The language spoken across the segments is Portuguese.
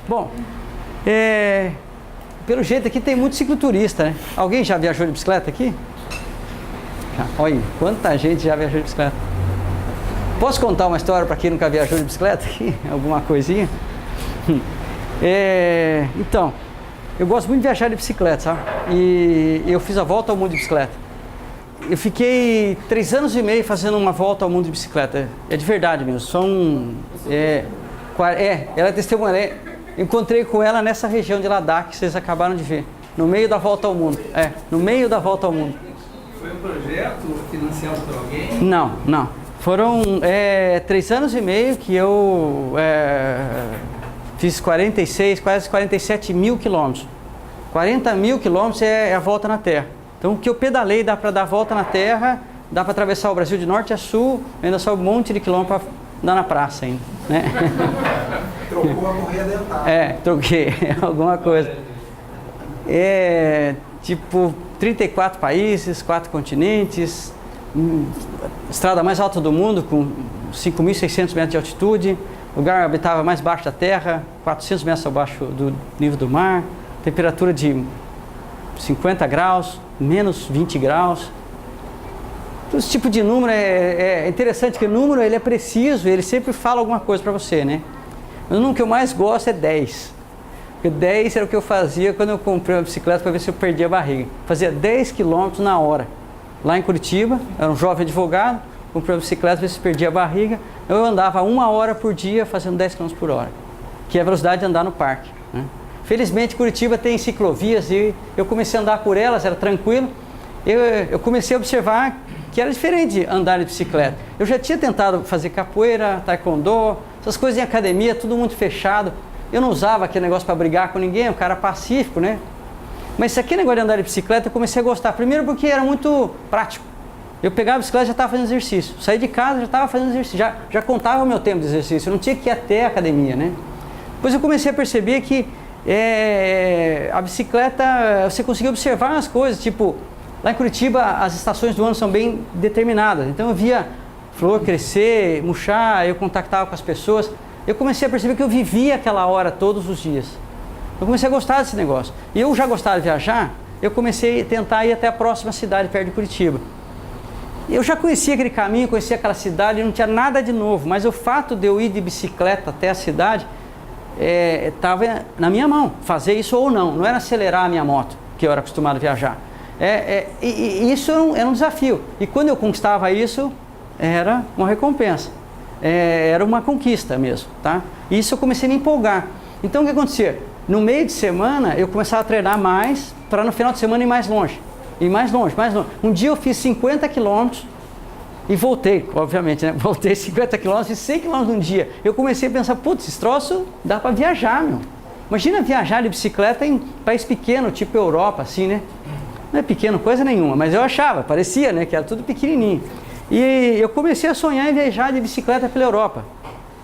Bom, pelo jeito aqui tem muito cicloturista, né? Alguém já viajou de bicicleta aqui? Já. Olha, quanta gente já viajou de bicicleta. Posso contar uma história para quem nunca viajou de bicicleta aqui? Alguma coisinha? Então, eu gosto muito de viajar de bicicleta, sabe? E eu fiz a volta ao mundo de bicicleta. Eu fiquei 3 anos e meio fazendo uma volta ao mundo de bicicleta. É de verdade mesmo. Ela é testemunha. Encontrei com ela nessa região de Ladakh que vocês acabaram de ver. No meio da volta ao mundo. No meio da volta ao mundo. Foi um projeto financiado por alguém? Não. Foram 3 anos e meio que eu fiz 46, quase 47 mil quilômetros. 40 mil quilômetros é a volta na Terra. Então o que eu pedalei dá para dar a volta na Terra, dá para atravessar o Brasil de norte a sul, ainda só um monte de quilômetros para andar na praça ainda, né? Trocou a correia dentada. Troquei alguma coisa. Tipo 34 países, 4 continentes, estrada mais alta do mundo com 5.600 metros de altitude, lugar habitava mais baixo da terra, 400 metros abaixo do nível do mar, temperatura de 50 graus, menos 20 graus. Esse tipo de número é interessante, que o número ele é preciso, ele sempre fala alguma coisa para você, né? Mas o número que eu mais gosto é 10. Porque 10 era o que eu fazia quando eu comprei uma bicicleta para ver se eu perdia a barriga. Fazia 10 km na hora. Lá em Curitiba, era um jovem advogado, comprei uma bicicleta para ver se perdia a barriga. Eu andava 1 hora por dia fazendo 10 km por hora, que é a velocidade de andar no parque, né? Felizmente Curitiba tem ciclovias e eu comecei a andar por elas, era tranquilo. Eu comecei a observar que era diferente andar de bicicleta. Eu já tinha tentado fazer capoeira, taekwondo, essas coisas em academia, tudo muito fechado. Eu não usava aquele negócio para brigar com ninguém, um cara pacífico, né? Mas esse aqui negócio de andar de bicicleta eu comecei a gostar. Primeiro porque era muito prático. Eu pegava a bicicleta e já estava fazendo exercício. Saí de casa já estava fazendo exercício. Já contava o meu tempo de exercício. Eu não tinha que ir até a academia, né? Depois eu comecei a perceber que a bicicleta, você conseguia observar as coisas. Tipo, lá em Curitiba as estações do ano são bem determinadas. Então eu via flor crescer, murchar, eu contactava com as pessoas. Eu comecei a perceber que eu vivia aquela hora todos os dias. Eu comecei a gostar desse negócio. E eu já gostava de viajar, eu comecei a tentar ir até a próxima cidade, perto de Curitiba. Eu já conhecia aquele caminho, conhecia aquela cidade, não tinha nada de novo. Mas o fato de eu ir de bicicleta até a cidade, estava na minha mão, fazer isso ou não. Não era acelerar a minha moto, que eu era acostumado a viajar. E isso era um desafio. E quando eu conquistava isso, era uma recompensa. Era uma conquista mesmo, tá? E isso eu comecei a me empolgar. Então o que acontecia? No meio de semana eu começava a treinar mais para no final de semana ir mais longe. E mais longe. Um dia eu fiz 50 quilômetros e voltei, obviamente, né? Voltei 50 quilômetros e 100 quilômetros num dia. Eu comecei a pensar, putz, esse troço dá para viajar, meu. Imagina viajar de bicicleta em país pequeno, tipo Europa, assim, né? Não é pequeno coisa nenhuma, mas eu achava, parecia, né? Que era tudo pequenininho. E eu comecei a sonhar em viajar de bicicleta pela Europa,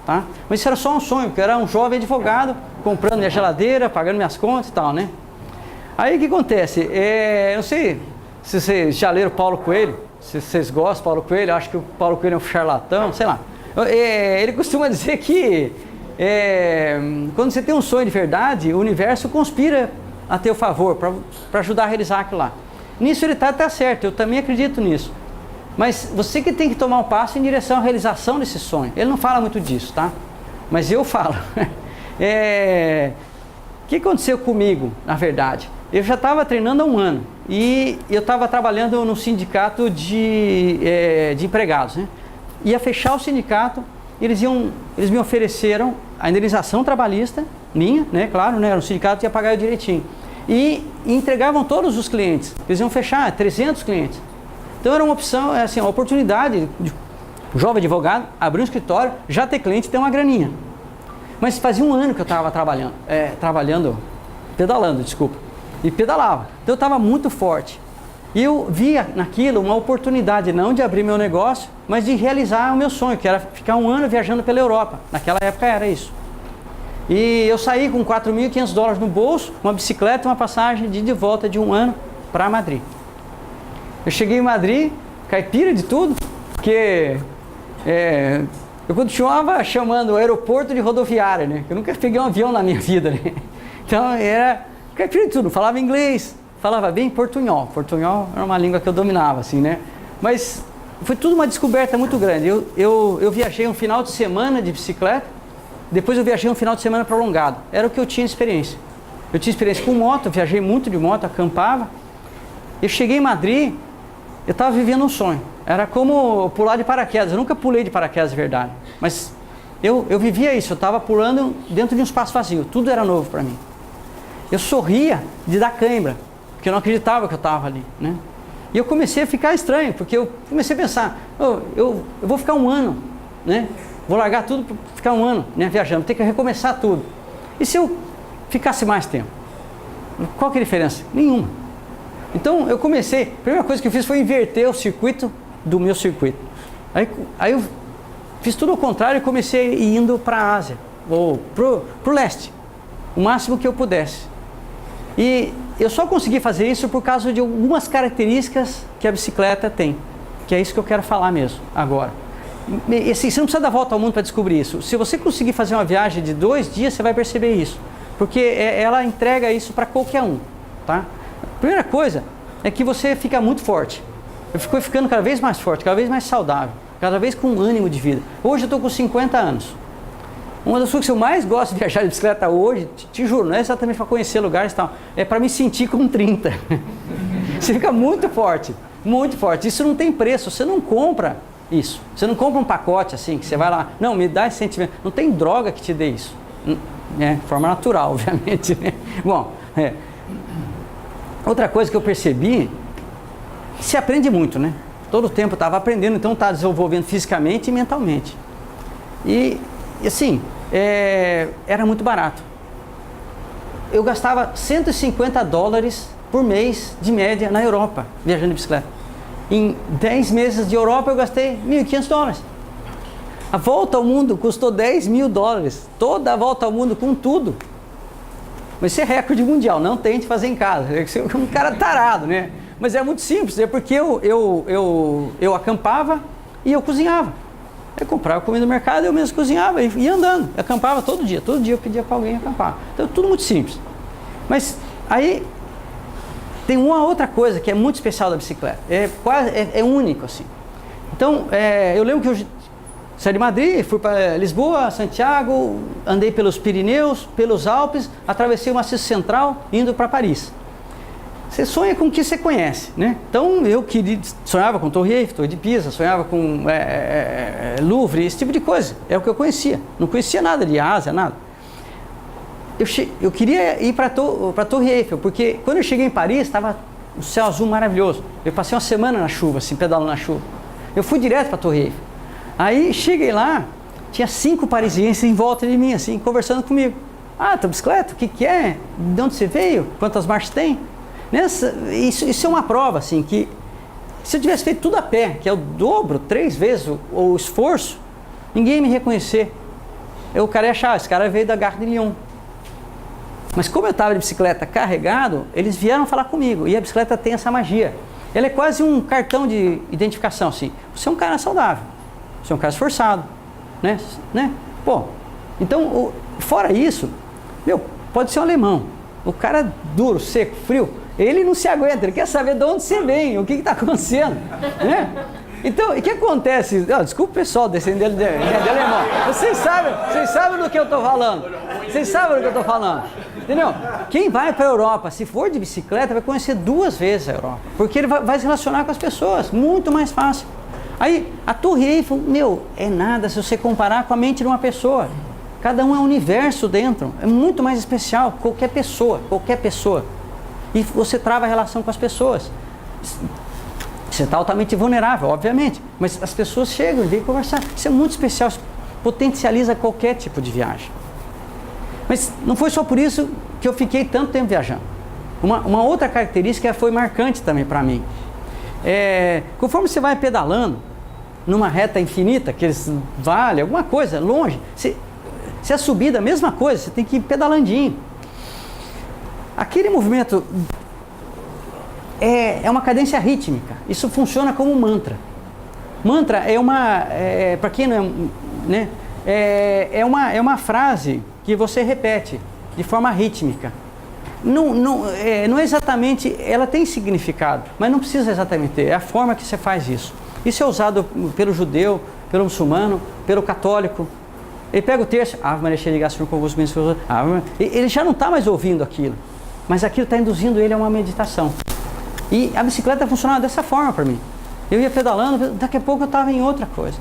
tá? Mas isso era só um sonho, porque eu era um jovem advogado, comprando minha geladeira, pagando minhas contas e tal, né? Aí o que acontece? Eu não sei se vocês já leram Paulo Coelho, se vocês gostam de Paulo Coelho, eu acho que o Paulo Coelho é um charlatão, sei lá. Ele costuma dizer que quando você tem um sonho de verdade, o universo conspira a teu favor, para ajudar a realizar aquilo lá. Nisso ele tá certo, eu também acredito nisso. Mas você que tem que tomar um passo em direção à realização desse sonho. Ele não fala muito disso, tá? Mas eu falo. O que aconteceu comigo, na verdade? Eu já estava treinando há 1 ano e eu estava trabalhando no sindicato de empregados, né? Ia fechar o sindicato, eles me ofereceram a indenização trabalhista minha, né? Claro, né? O sindicato ia pagar eu direitinho. E entregavam todos os clientes. Eles iam fechar 300 clientes. Então era uma opção, assim, uma oportunidade de um jovem advogado abrir um escritório, já ter cliente e ter uma graninha. Mas fazia 1 ano que eu estava pedalando, e pedalava. Então eu estava muito forte. E eu via naquilo uma oportunidade não de abrir meu negócio, mas de realizar o meu sonho, que era ficar 1 ano viajando pela Europa. Naquela época era isso. E eu saí com $4.500 no bolso, uma bicicleta e uma passagem de ida e volta de 1 ano para Madrid. Eu cheguei em Madrid, caipira de tudo, porque eu continuava chamando o aeroporto de rodoviária, né? Eu nunca peguei um avião na minha vida, né? Então era caipira de tudo, falava inglês, falava bem portunhol. Portunhol era uma língua que eu dominava, assim, né? Mas foi tudo uma descoberta muito grande. Eu viajei um final de semana de bicicleta, depois eu viajei um final de semana prolongado. Era o que eu tinha experiência. Eu tinha experiência com moto, viajei muito de moto, acampava. Eu cheguei em Madrid, eu estava vivendo um sonho. Era como pular de paraquedas. Eu nunca pulei de paraquedas de verdade. Mas eu vivia isso, eu estava pulando dentro de um espaço vazio. Tudo era novo para mim. Eu sorria de dar cãibra, porque eu não acreditava que eu estava ali, né? E eu comecei a ficar estranho, porque eu comecei a pensar, eu vou ficar um ano, né? Vou largar tudo para ficar um ano, né, viajando, ter que recomeçar tudo. E se eu ficasse mais tempo? Qual que é a diferença? Nenhuma. Então eu comecei, a primeira coisa que eu fiz foi inverter o circuito do meu circuito. Aí eu fiz tudo ao contrário e comecei indo para a Ásia, ou pro leste, o máximo que eu pudesse. E eu só consegui fazer isso por causa de algumas características que a bicicleta tem, que é isso que eu quero falar mesmo agora. E, assim, você não precisa dar volta ao mundo para descobrir isso. Se você conseguir fazer uma viagem de 2 dias, você vai perceber isso, porque ela entrega isso para qualquer um, tá? A primeira coisa é que você fica muito forte. Eu fico ficando cada vez mais forte, cada vez mais saudável, cada vez com ânimo de vida. Hoje eu estou com 50 anos. Uma das coisas que eu mais gosto de viajar de bicicleta hoje, te juro, não é exatamente para conhecer lugares e tal, é para me sentir com 30. Você fica muito forte, muito forte. Isso não tem preço, você não compra isso. Você não compra um pacote assim, que você vai lá, não, me dá esse sentimento. Não tem droga que te dê isso. De forma natural, obviamente, né? Bom, outra coisa que eu percebi, se aprende muito, né? Todo o tempo eu estava aprendendo, então estava desenvolvendo fisicamente e mentalmente. E assim, era muito barato. Eu gastava $150 por mês, de média, na Europa, viajando de bicicleta. Em 10 meses de Europa eu gastei $1.500. A volta ao mundo custou $10 mil. Toda a volta ao mundo com tudo. Mas isso é recorde mundial, não tente fazer em casa. Você é um cara tarado, né? Mas é muito simples, é porque eu acampava e eu cozinhava. Eu comprava comida no mercado, eu mesmo cozinhava e ia andando. Eu acampava todo dia eu pedia para alguém acampar. Então tudo muito simples. Mas aí tem uma outra coisa que é muito especial da bicicleta. É único assim. Então eu lembro que eu saí de Madrid, fui para Lisboa, Santiago, andei pelos Pirineus, pelos Alpes, atravessei o Maciço Central, indo para Paris. Você sonha com o que você conhece, né? Então eu sonhava com Torre Eiffel, Torre de Pisa, sonhava com Louvre, esse tipo de coisa. É o que eu conhecia. Não conhecia nada de Ásia, nada. Eu queria ir para a Torre Eiffel, porque quando eu cheguei em Paris, estava um céu azul maravilhoso. Eu passei uma semana na chuva, assim, pedalando na chuva. Eu fui direto para a Torre Eiffel. Aí cheguei lá, tinha 5 parisienses em volta de mim, assim, conversando comigo. Ah, tua bicicleta, o que é? De onde você veio? Quantas marchas tem? Isso é uma prova, assim, que se eu tivesse feito tudo a pé, que é o dobro, 3 vezes o esforço, ninguém ia me reconhecer. O cara ia achar, esse cara veio da Gare de Lyon. Mas como eu estava de bicicleta carregado, eles vieram falar comigo. E a bicicleta tem essa magia. Ela é quase um cartão de identificação, assim. Você é um cara saudável, você é um cara esforçado, né? Pô, então, fora isso, pode ser um alemão. O cara duro, seco, frio, ele não se aguenta, ele quer saber de onde você vem, o que está acontecendo, né? Então, o que acontece? Desculpa o pessoal descendendo de alemão. Vocês sabem do que eu estou falando. Vocês sabem do que eu estou falando. Entendeu? Quem vai para a Europa, se for de bicicleta, vai conhecer 2 vezes a Europa. Porque ele vai se relacionar com as pessoas, muito mais fácil. Aí, a Torre Eiffel, é nada se você comparar com a mente de uma pessoa. Cada um é um universo dentro, é muito mais especial, qualquer pessoa. E você trava a relação com as pessoas. Você está altamente vulnerável, obviamente, mas as pessoas chegam e vêm conversar. Isso é muito especial, isso potencializa qualquer tipo de viagem. Mas não foi só por isso que eu fiquei tanto tempo viajando. Uma outra característica foi marcante também para mim. Conforme você vai pedalando, numa reta infinita, que eles valem alguma coisa, longe, se a subida, a mesma coisa, você tem que ir pedalandinho. Aquele movimento é uma cadência rítmica. Isso funciona como um mantra. Mantra para quem né? É uma frase que você repete de forma rítmica. Não é exatamente, ela tem significado, mas não precisa exatamente ter, é a forma que você faz isso. Isso é usado pelo judeu, pelo muçulmano, pelo católico. Ele pega o texto, Ave Maria cheia de graça, o Senhor convosco, bendita sois. Ele já não está mais ouvindo aquilo, mas aquilo está induzindo ele a uma meditação. E a bicicleta funcionava dessa forma para mim. Eu ia pedalando, daqui a pouco eu estava em outra coisa.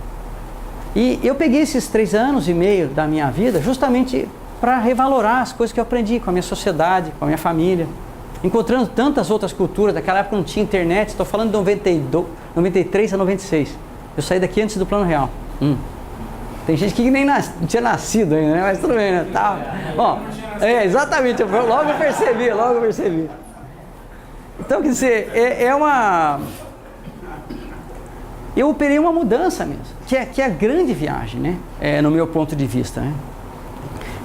E eu peguei esses 3 anos e meio da minha vida justamente para revalorar as coisas que eu aprendi com a minha sociedade, com a minha família, encontrando tantas outras culturas. Naquela época não tinha internet, estou falando de 93 a 96. Eu saí daqui antes do Plano Real. Tem gente que nem não tinha nascido ainda, né? Mas tudo bem, né? Tá. Bom, exatamente, logo percebi. Então, quer dizer, eu operei uma mudança mesmo, que é a grande viagem, né? No meu ponto de vista, né?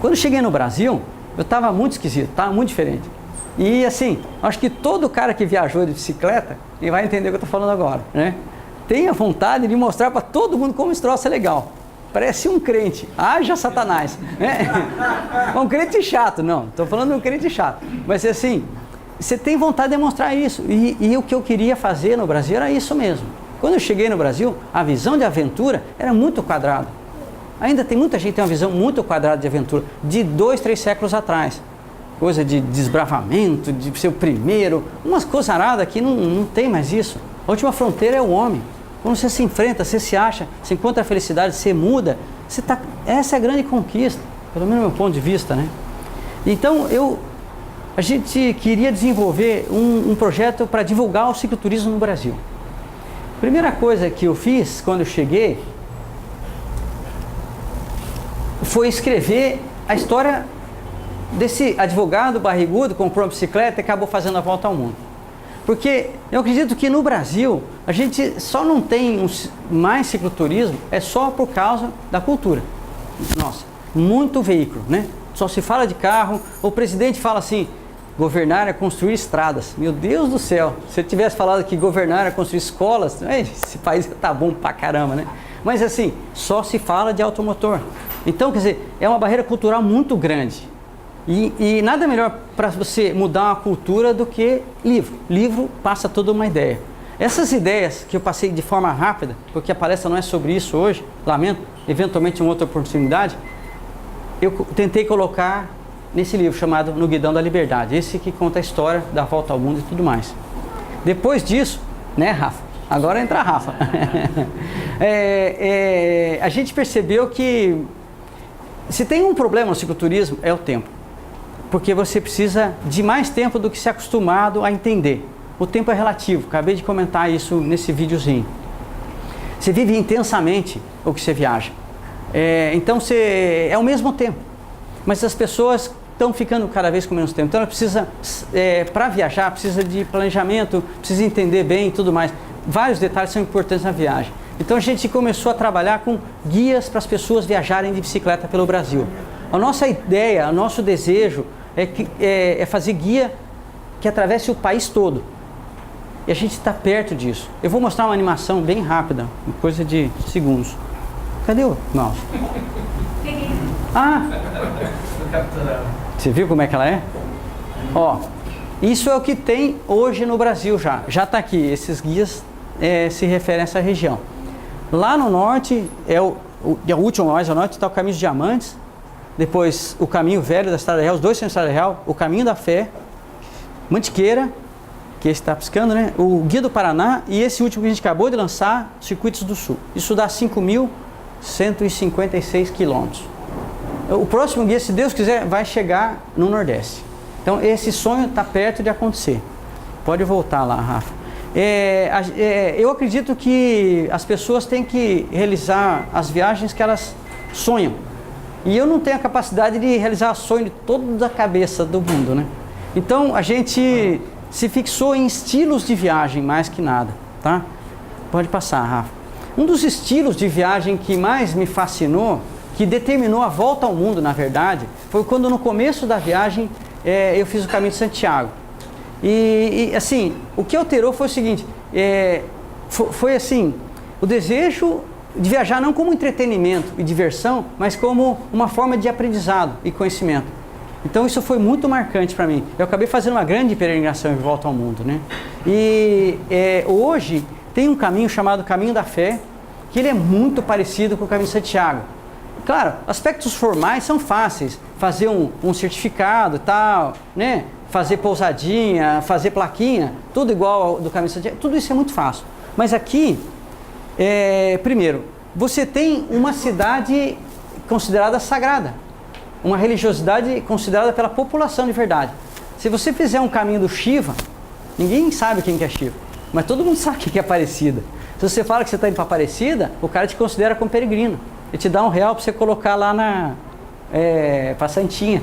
Quando eu cheguei no Brasil, eu estava muito esquisito, estava muito diferente. E assim, acho que todo cara que viajou de bicicleta, ele vai entender o que eu estou falando agora, né? Tenha vontade de mostrar para todo mundo como esse troço é legal. Parece um crente, haja Satanás, né? Um crente chato, não, estou falando de um crente chato. Mas assim, você tem vontade de mostrar isso. E o que eu queria fazer no Brasil era isso mesmo. Quando eu cheguei no Brasil, a visão de aventura era muito quadrada. Ainda tem muita gente que tem uma visão muito quadrada de aventura, de 2, 3 séculos atrás. Coisa de desbravamento, de ser o primeiro, umas coisas aradas que não tem mais isso. A última fronteira é o homem. Quando você se enfrenta, você se acha, você encontra a felicidade, você muda, essa é a grande conquista, pelo menos do meu ponto de vista, né? Então, a gente queria desenvolver um projeto para divulgar o cicloturismo no Brasil. Primeira coisa que eu fiz quando eu cheguei foi escrever a história desse advogado barrigudo, comprou uma bicicleta e acabou fazendo a volta ao mundo. Porque eu acredito que no Brasil a gente só não tem mais cicloturismo, é só por causa da cultura. Nossa, muito veículo, né? Só se fala de carro, o presidente fala assim, governar é construir estradas. Meu Deus do céu, se ele tivesse falado que governar é construir escolas, esse país tá bom pra caramba, né? Mas assim, só se fala de automotor. Então, quer dizer, é uma barreira cultural muito grande. E nada melhor para você mudar uma cultura do que livro. Livro passa toda uma ideia. Essas ideias que eu passei de forma rápida, porque a palestra não é sobre isso hoje, lamento, eventualmente uma outra oportunidade, eu tentei colocar nesse livro chamado No Guidão da Liberdade, esse que conta a história da volta ao mundo e tudo mais. Depois disso, né, Rafa? Agora entra a Rafa. A gente percebeu que se tem um problema no cicloturismo, é o tempo. Porque você precisa de mais tempo do que se acostumado a entender. O tempo é relativo, acabei de comentar isso nesse videozinho. Você vive intensamente o que você viaja. Então é o mesmo tempo. Mas as pessoas estão ficando cada vez com menos tempo. Então ela precisa, para viajar, precisa de planejamento, precisa entender bem e tudo mais. Vários detalhes são importantes na viagem. Então a gente começou a trabalhar com guias para as pessoas viajarem de bicicleta pelo Brasil. A nossa ideia, o nosso desejo é fazer guia que atravesse o país todo. E a gente está perto disso. Eu vou mostrar uma animação bem rápida, coisa de segundos. Cadê o mouse? Você viu como é que ela é? Ó, isso é o que tem hoje no Brasil já. Já está aqui, esses guias se referem a essa região. Lá no norte, o último mais ao norte está o Caminho dos Diamantes, depois o Caminho Velho da Estrada Real, os dois são Estrada Real, o Caminho da Fé, Mantiqueira, que esse está piscando, né? O Guia do Paraná e esse último que a gente acabou de lançar, Circuitos do Sul. Isso dá 5.156 quilômetros. O próximo guia, se Deus quiser, vai chegar no Nordeste. Então esse sonho está perto de acontecer. Pode voltar lá, Rafa. Eu acredito que as pessoas têm que realizar as viagens que elas sonham. E eu não tenho a capacidade de realizar sonho de toda a cabeça do mundo, né? Então a gente se fixou em estilos de viagem mais que nada, tá? Pode passar, Rafa. Um dos estilos de viagem que mais me fascinou, que determinou a volta ao mundo, na verdade, foi quando no começo da viagem eu fiz o Caminho de Santiago. E assim, o que alterou foi o seguinte, foi assim, o desejo de viajar não como entretenimento e diversão, mas como uma forma de aprendizado e conhecimento. Então isso foi muito marcante para mim. Eu acabei fazendo uma grande peregrinação em volta ao mundo, né? E hoje tem um caminho chamado Caminho da Fé, que ele é muito parecido com o Caminho de Santiago. Claro, aspectos formais são fáceis, fazer um certificado e tal, né? Fazer pousadinha, fazer plaquinha, tudo igual ao do Caminho de Santiago, tudo isso é muito fácil. Mas aqui, primeiro, você tem uma cidade considerada sagrada, uma religiosidade considerada pela população de verdade. Se você fizer um caminho do Shiva, ninguém sabe quem que é Shiva, mas todo mundo sabe quem é Aparecida. Se você fala que você está indo para Aparecida, o cara te considera como peregrino. Ele te dá R$1 para você colocar lá para Santinha.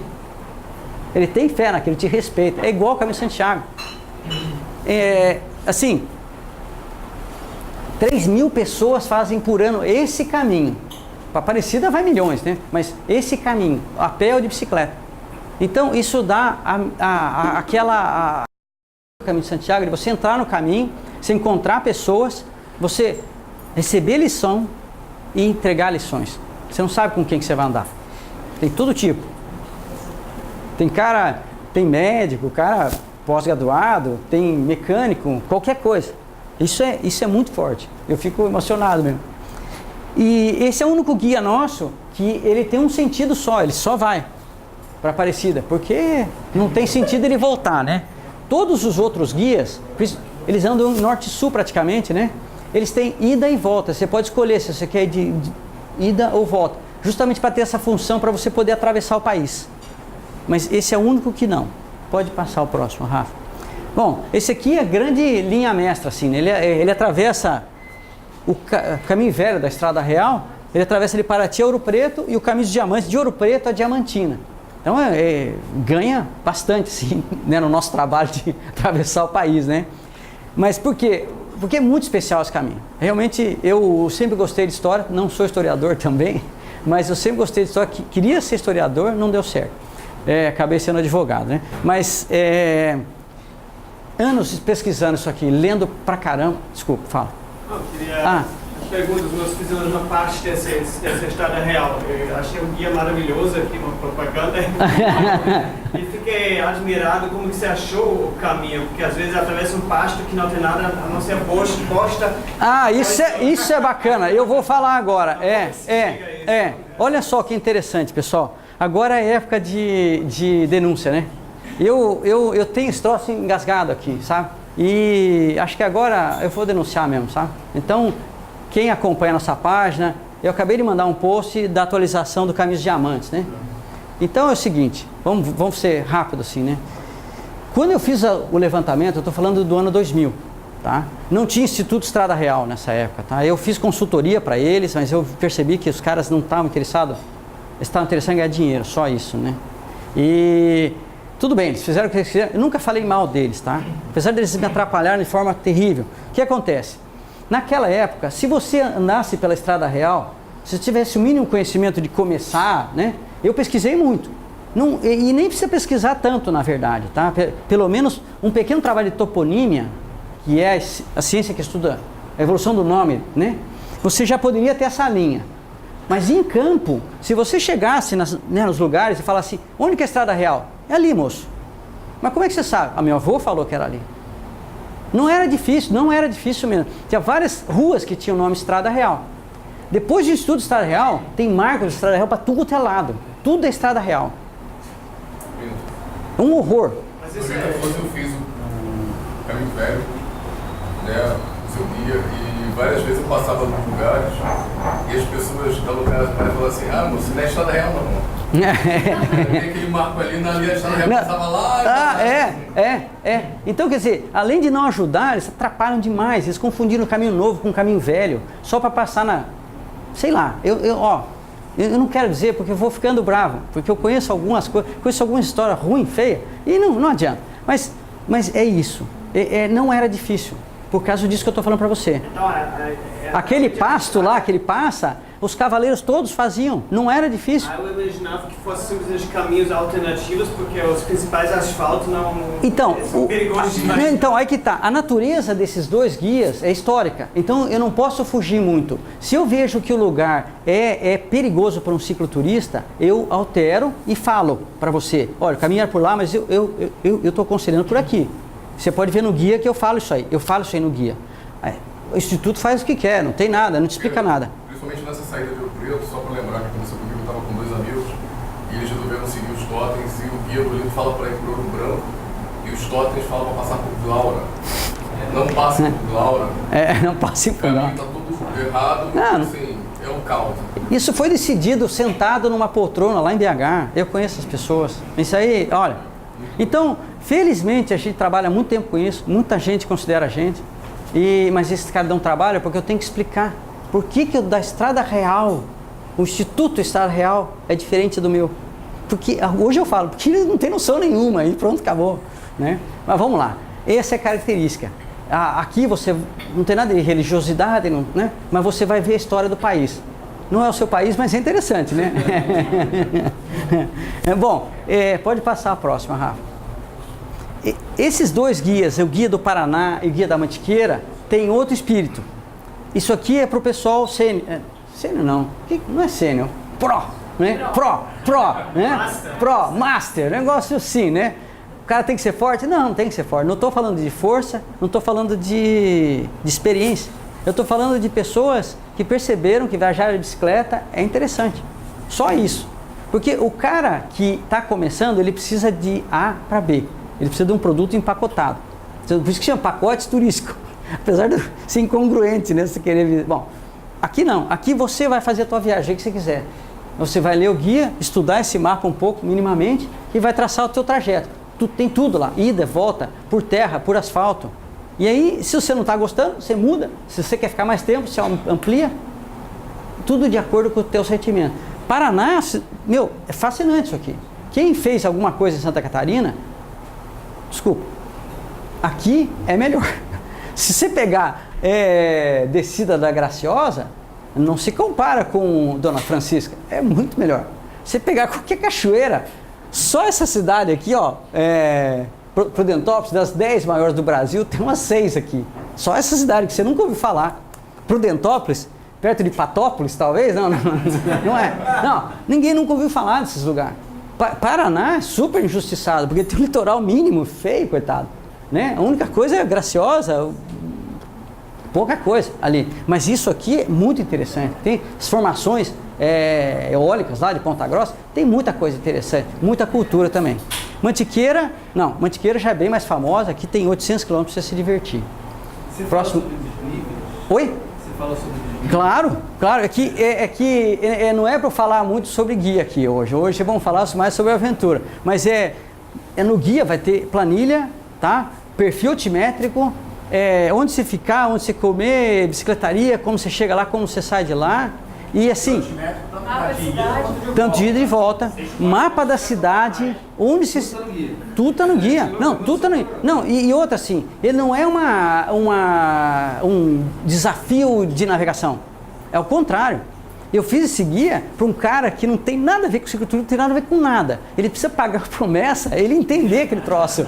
Ele tem fé naquilo, ele te respeita. É igual o Caminho de Santiago. Assim, 3.000 pessoas fazem por ano esse caminho. Para Aparecida vai milhões, né? Mas esse caminho, a pé ou de bicicleta. Então, isso dá o Caminho de Santiago, de você entrar no caminho, você encontrar pessoas, você receber lição e entregar lições. Você não sabe com quem que você vai andar. Tem todo tipo. Tem médico, cara pós-graduado, tem mecânico, qualquer coisa. Isso é muito forte. Eu fico emocionado mesmo. E esse é o único guia nosso que ele tem um sentido só, ele só vai para Aparecida, porque não tem sentido ele voltar, né? Todos os outros guias, eles andam norte e sul praticamente, né? Eles têm ida e volta. Você pode escolher se você quer ir de ida ou volta, justamente para ter essa função para você poder atravessar o país. Mas esse é o único que não. Pode passar o próximo, Rafa. Bom, esse aqui é a grande linha mestra, assim, né? Ele atravessa o caminho velho da Estrada Real, ele atravessa de Paraty a Ouro Preto e o caminho dos diamantes de Ouro Preto a Diamantina. Então ganha bastante, sim, né, no nosso trabalho de atravessar o país, né? Mas por quê? Porque é muito especial esse caminho. Realmente, eu sempre gostei de história, não sou historiador também, mas eu sempre gostei de história, queria ser historiador, não deu certo. Acabei sendo advogado, né? Mas anos pesquisando isso aqui, lendo pra caramba. Desculpa, fala. Eu queria perguntas, nós fizemos uma parte dessa Estrada Real. Eu achei um guia maravilhoso aqui, uma propaganda. E fiquei admirado como que você achou o caminho, porque às vezes atravessa um pasto que não tem nada a não ser bosta. Isso é bacana, eu vou falar agora. Olha só que interessante, pessoal. Agora é época de denúncia, né? Eu tenho esse troço engasgado aqui, sabe? E acho que agora eu vou denunciar mesmo, sabe? Então, quem acompanha a nossa página, eu acabei de mandar um post da atualização do Caminho dos Diamantes, né? Então é o seguinte, vamos ser rápido assim, né? Quando eu fiz o levantamento, eu estou falando do ano 2000, tá? Não tinha Instituto Estrada Real nessa época, tá? Eu fiz consultoria para eles, mas eu percebi que os caras não estavam interessados, estavam interessados em ganhar dinheiro, só isso, né? E tudo bem, eles fizeram o que eles fizeram, eu nunca falei mal deles, tá? Apesar deles me atrapalharem de forma terrível. O que acontece? Naquela época, se você andasse pela Estrada Real, se você tivesse o mínimo conhecimento de começar, né? Eu pesquisei muito. E nem precisa pesquisar tanto, na verdade, tá? Pelo menos um pequeno trabalho de toponímia, que é a ciência que estuda a evolução do nome, né? Você já poderia ter essa linha. Mas em campo, se você chegasse nos lugares e falasse, onde que é a Estrada Real? É ali, moço. Mas como é que você sabe? A meu avô falou que era ali. Não era difícil mesmo. Tinha várias ruas que tinham o nome Estrada Real. Depois do estudo de Estrada Real, tem marcas de Estrada Real para tudo que é lado. Tudo é Estrada Real. É um horror. Mas esse depois eu fiz o Caminho Velho, né, o seu guia, e várias vezes eu passava nos lugares e as pessoas da localidade falavam assim, moço, não é Estrada Real não. Tem aquele marco ali, a Estrada Real passava lá. Então, quer dizer, além de não ajudar, eles atrapalham demais. Eles confundiram o caminho novo com o caminho velho, só para passar na... Sei lá, eu não quero dizer porque eu vou ficando bravo, porque eu conheço algumas coisas, conheço alguma história ruim, feia, e não adianta. Mas é isso, não era difícil, por causa disso que eu estou falando para você. Aquele pasto lá que ele passa, os cavaleiros todos faziam, não era difícil. Eu imaginava que fossem simplesmente caminhos alternativos, porque os principais asfaltos não são perigosos demais. Então, aí que tá. A natureza desses dois guias é histórica, então eu não posso fugir muito. Se eu vejo que o lugar é perigoso para um cicloturista, eu altero e falo para você, olha, caminhar por lá, mas eu estou aconselhando por aqui. Você pode ver no guia que eu falo isso aí no guia. O Instituto faz o que quer, não tem nada, não te explica nada. Principalmente nessa saída de Ouro Preto, só para lembrar que aconteceu comigo, eu estava com 2 amigos e eles resolveram seguir os totens e o guia do livro fala para ir por Ouro Branco e os totens falam para passar por Glaura. Não passem por Glaura. Não passem por Glaura. Está tudo errado, assim, é um caos. Isso foi decidido sentado numa poltrona lá em BH, eu conheço as pessoas. Isso aí, olha. Então, felizmente a gente trabalha muito tempo com isso, muita gente considera a gente. Mas esse cara dá um trabalho porque eu tenho que explicar por que da Estrada Real, o Instituto Estrada Real é diferente do meu. Porque hoje eu falo, porque eles não tem noção nenhuma e pronto, acabou, né? Mas vamos lá, essa é a característica. Aqui você não tem nada de religiosidade, né? Mas você vai ver a história do país. Não é o seu país, mas é interessante, né? Bom, pode passar a próxima, Rafa. Esses dois guias, o guia do Paraná e o guia da Mantiqueira, tem outro espírito. Isso aqui é para o pessoal sênior. Sênior não, não é sênior, pró, né? Pró, né? Pró, master, negócio assim, né? O cara tem que ser forte? Não tem que ser forte. Não estou falando de força, não estou falando de experiência. Eu estou falando de pessoas que perceberam que viajar de bicicleta é interessante. Só isso. Porque o cara que está começando, ele precisa de A para B. Ele precisa de um produto empacotado. Por isso que chama pacote turístico. Apesar de ser incongruente, né? Você querer... Bom, aqui não. Aqui você vai fazer a tua viagem, o que você quiser. Você vai ler o guia, estudar esse mapa um pouco, minimamente, e vai traçar o teu trajeto. Tem tudo lá. Ida, volta, por terra, por asfalto. E aí, se você não está gostando, você muda. Se você quer ficar mais tempo, você amplia. Tudo de acordo com o teu sentimento. Paraná, é fascinante isso aqui. Quem fez alguma coisa em Santa Catarina... Desculpa, aqui é melhor. Se você pegar descida da Graciosa, não se compara com Dona Francisca, é muito melhor. Se você pegar qualquer cachoeira, só essa cidade aqui, ó, Prudentópolis, das 10 maiores do Brasil, tem umas 6 aqui. Só essa cidade que você nunca ouviu falar. Prudentópolis, perto de Patópolis, talvez, não é. Não, ninguém nunca ouviu falar desses lugares. Paraná é super injustiçado, porque tem um litoral mínimo, feio, coitado, né? A única coisa é Graciosa, pouca coisa ali. Mas isso aqui é muito interessante. Tem as formações eólicas lá de Ponta Grossa, tem muita coisa interessante, muita cultura também. Mantiqueira já é bem mais famosa, aqui tem 800 km para você se divertir. Você Próximo. fala sobre desníveis? Oi? Você fala sobre desníveis? Claro. Não é para eu falar muito sobre guia aqui hoje. Hoje vamos falar mais sobre aventura. Mas no guia vai ter planilha, tá? Perfil altimétrico, onde você ficar, onde você comer, bicicletaria, como você chega lá, como você sai de lá. E assim, tanto de ida e de volta, mapa da cidade, onde se... Tudo está no guia. Não, tudo está no guia. Não, e outra assim, ele não é um desafio de navegação. É o contrário. Eu fiz esse guia para um cara que não tem nada a ver com cicloturismo, não tem nada a ver com nada. Ele precisa pagar a promessa, ele entender aquele troço.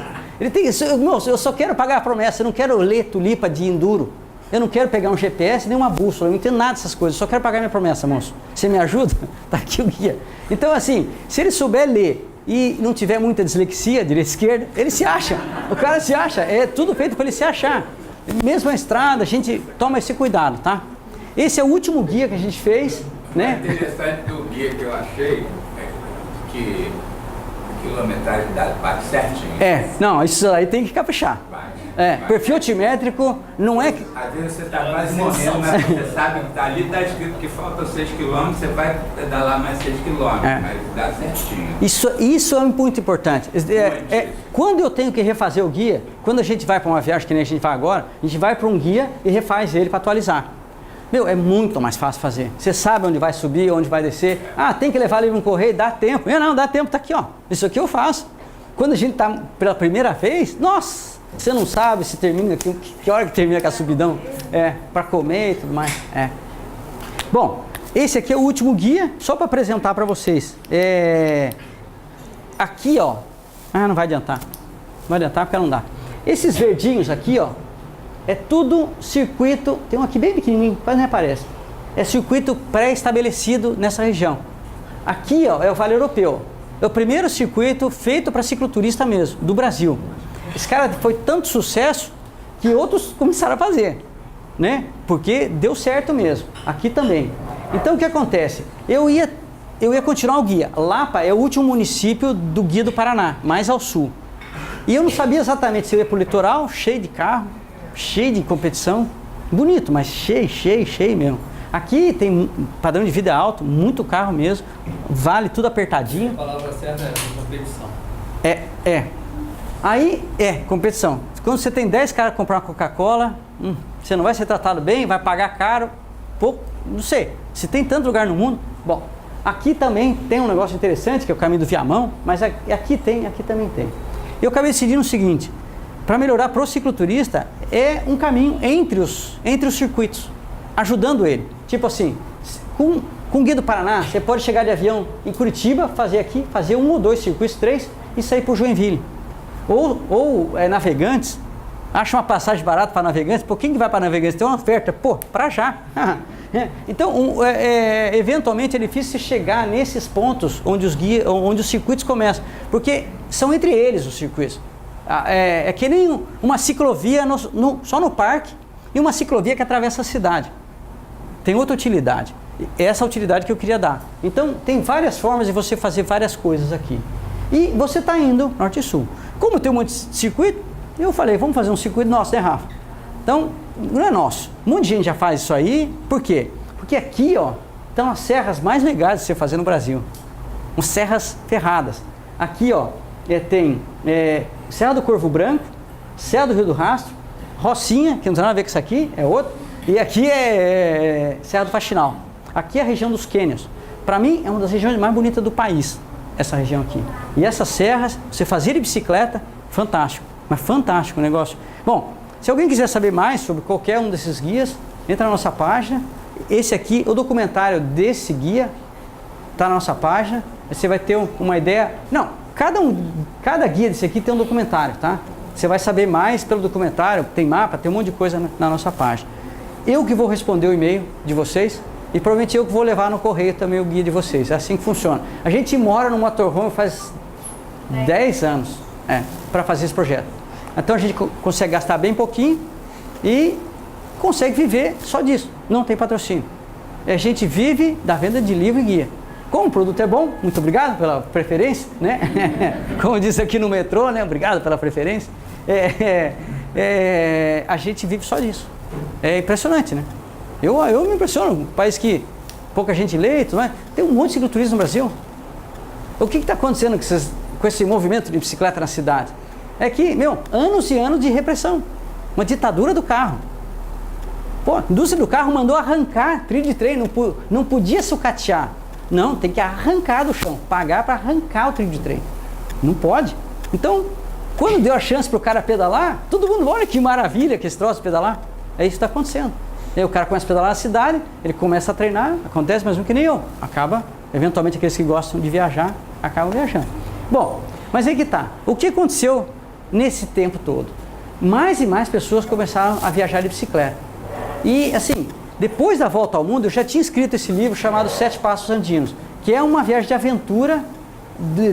Eu só quero pagar a promessa, eu não quero ler tulipa de enduro. Eu não quero pegar um GPS nem uma bússola, eu não entendo nada dessas coisas, eu só quero pagar minha promessa, moço. Você me ajuda? Tá aqui o guia. Então, assim, se ele souber ler e não tiver muita dislexia, direita e esquerda, ele se acha. O cara se acha, é tudo feito para ele se achar. Mesmo a estrada, a gente toma esse cuidado, tá? Esse é o último guia que a gente fez, né? O interessante do guia que eu achei é que a quilometragem bate certinho. Não, isso aí tem que caprichar. Perfil altimétrico não é que... Às vezes você está quase morrendo, mas você sabe que ali está escrito que faltam 6 km, você vai pedalar mais 6 km, mas dá certinho. Isso é um ponto importante. Quando eu tenho que refazer o guia, quando a gente vai para uma viagem que nem a gente vai agora, a gente vai para um guia e refaz ele para atualizar. É muito mais fácil fazer. Você sabe onde vai subir, onde vai descer. Tem que levar ele no correio, dá tempo. Não, dá tempo, tá aqui, ó. Isso aqui eu faço. Quando a gente está pela primeira vez, nossa, você não sabe se termina, que hora que termina com a subidão, para comer e tudo mais. Bom, esse aqui é o último guia, só para apresentar para vocês. Aqui, ó, não vai adiantar. Não vai adiantar porque não dá. Esses verdinhos aqui, ó, é tudo circuito, tem um aqui bem pequenininho, quase nem aparece. É circuito pré-estabelecido nessa região. Aqui, ó, é o Vale Europeu. É o primeiro circuito feito para cicloturista mesmo, do Brasil. Esse cara foi tanto sucesso que outros começaram a fazer, né? Porque deu certo mesmo. Aqui também. Então, o que acontece? Eu ia continuar o guia. Lapa é o último município do Guia do Paraná, mais ao sul. E eu não sabia exatamente se eu ia para o litoral, cheio de carro, cheio de competição. Bonito, mas cheio mesmo. Aqui tem padrão de vida alto, muito carro mesmo, vale tudo apertadinho. A palavra certa é competição. Aí, competição. Quando você tem 10 caras comprar uma Coca-Cola, você não vai ser tratado bem, vai pagar caro, pouco, não sei. Se tem tanto lugar no mundo, bom, aqui também tem um negócio interessante, que é o caminho do Viamão, mas aqui também tem. Eu acabei decidindo o seguinte, para melhorar para o cicloturista, é um caminho entre os circuitos, ajudando ele. Tipo assim, com o Guia do Paraná, você pode chegar de avião em Curitiba, fazer 1 ou 2 circuitos, 3, e sair por Joinville. Ou navegantes, acha uma passagem barata para navegantes, quem que vai para navegantes? Tem uma oferta, para já. Então, eventualmente é difícil chegar nesses pontos onde os circuitos começam, porque são entre eles os circuitos. É que nem uma ciclovia só no parque e uma ciclovia que atravessa a cidade. Tem outra utilidade. Essa utilidade que eu queria dar. Então, tem várias formas de você fazer várias coisas aqui. E você está indo norte e sul. Como tem um monte de circuito, eu falei, vamos fazer um circuito nosso, né, Rafa? Então, não é nosso. Um monte de gente já faz isso aí. Por quê? Porque aqui, ó, estão as serras mais legais de você fazer no Brasil. Umas serras ferradas. Aqui, ó, tem Serra do Corvo Branco, Serra do Rio do Rastro, Rocinha, que não tem nada a ver com isso aqui, é outro. E aqui é Serra do Faxinal. Aqui é a região dos cânions. Para mim, é uma das regiões mais bonitas do país, essa região aqui. E essas serras, você fazer de bicicleta, fantástico. Mas fantástico o negócio. Bom, se alguém quiser saber mais sobre qualquer um desses guias, entra na nossa página. Esse aqui, o documentário desse guia, está na nossa página. Você vai ter uma ideia. Não, cada guia desse aqui tem um documentário, tá? Você vai saber mais pelo documentário, tem mapa, tem um monte de coisa na nossa página. Eu que vou responder o e-mail de vocês e provavelmente eu que vou levar no correio também o guia de vocês. É assim que funciona. A gente mora no motorhome faz 10 anos para fazer esse projeto. Então a gente consegue gastar bem pouquinho e consegue viver só disso. Não tem patrocínio. A gente vive da venda de livro e guia. Como o produto é bom, muito obrigado pela preferência, né? Como disse aqui no metrô, né? Obrigado pela preferência. A gente vive só disso. É impressionante, né? Eu me impressiono. Um país que pouca gente lê, tudo mais. Tem um monte de cicloturismo no Brasil. O que está acontecendo com esse movimento de bicicleta na cidade? É que, anos e anos de repressão. Uma ditadura do carro. Pô, a indústria do carro mandou arrancar trilho de trem, não podia sucatear. Não, tem que arrancar do chão, pagar para arrancar o trilho de trem. Não pode. Então, quando deu a chance para o cara pedalar, todo mundo, olha que maravilha que esse troço de pedalar. É isso que está acontecendo. Aí o cara começa a pedalar na cidade, ele começa a treinar, acontece mesmo que nem eu. Acaba, eventualmente, aqueles que gostam de viajar, acabam viajando. Bom, mas aí que tá. O que aconteceu nesse tempo todo? Mais e mais pessoas começaram a viajar de bicicleta. E, assim, depois da volta ao mundo, eu já tinha escrito esse livro chamado 7 Passos Andinos, que é uma viagem de aventura,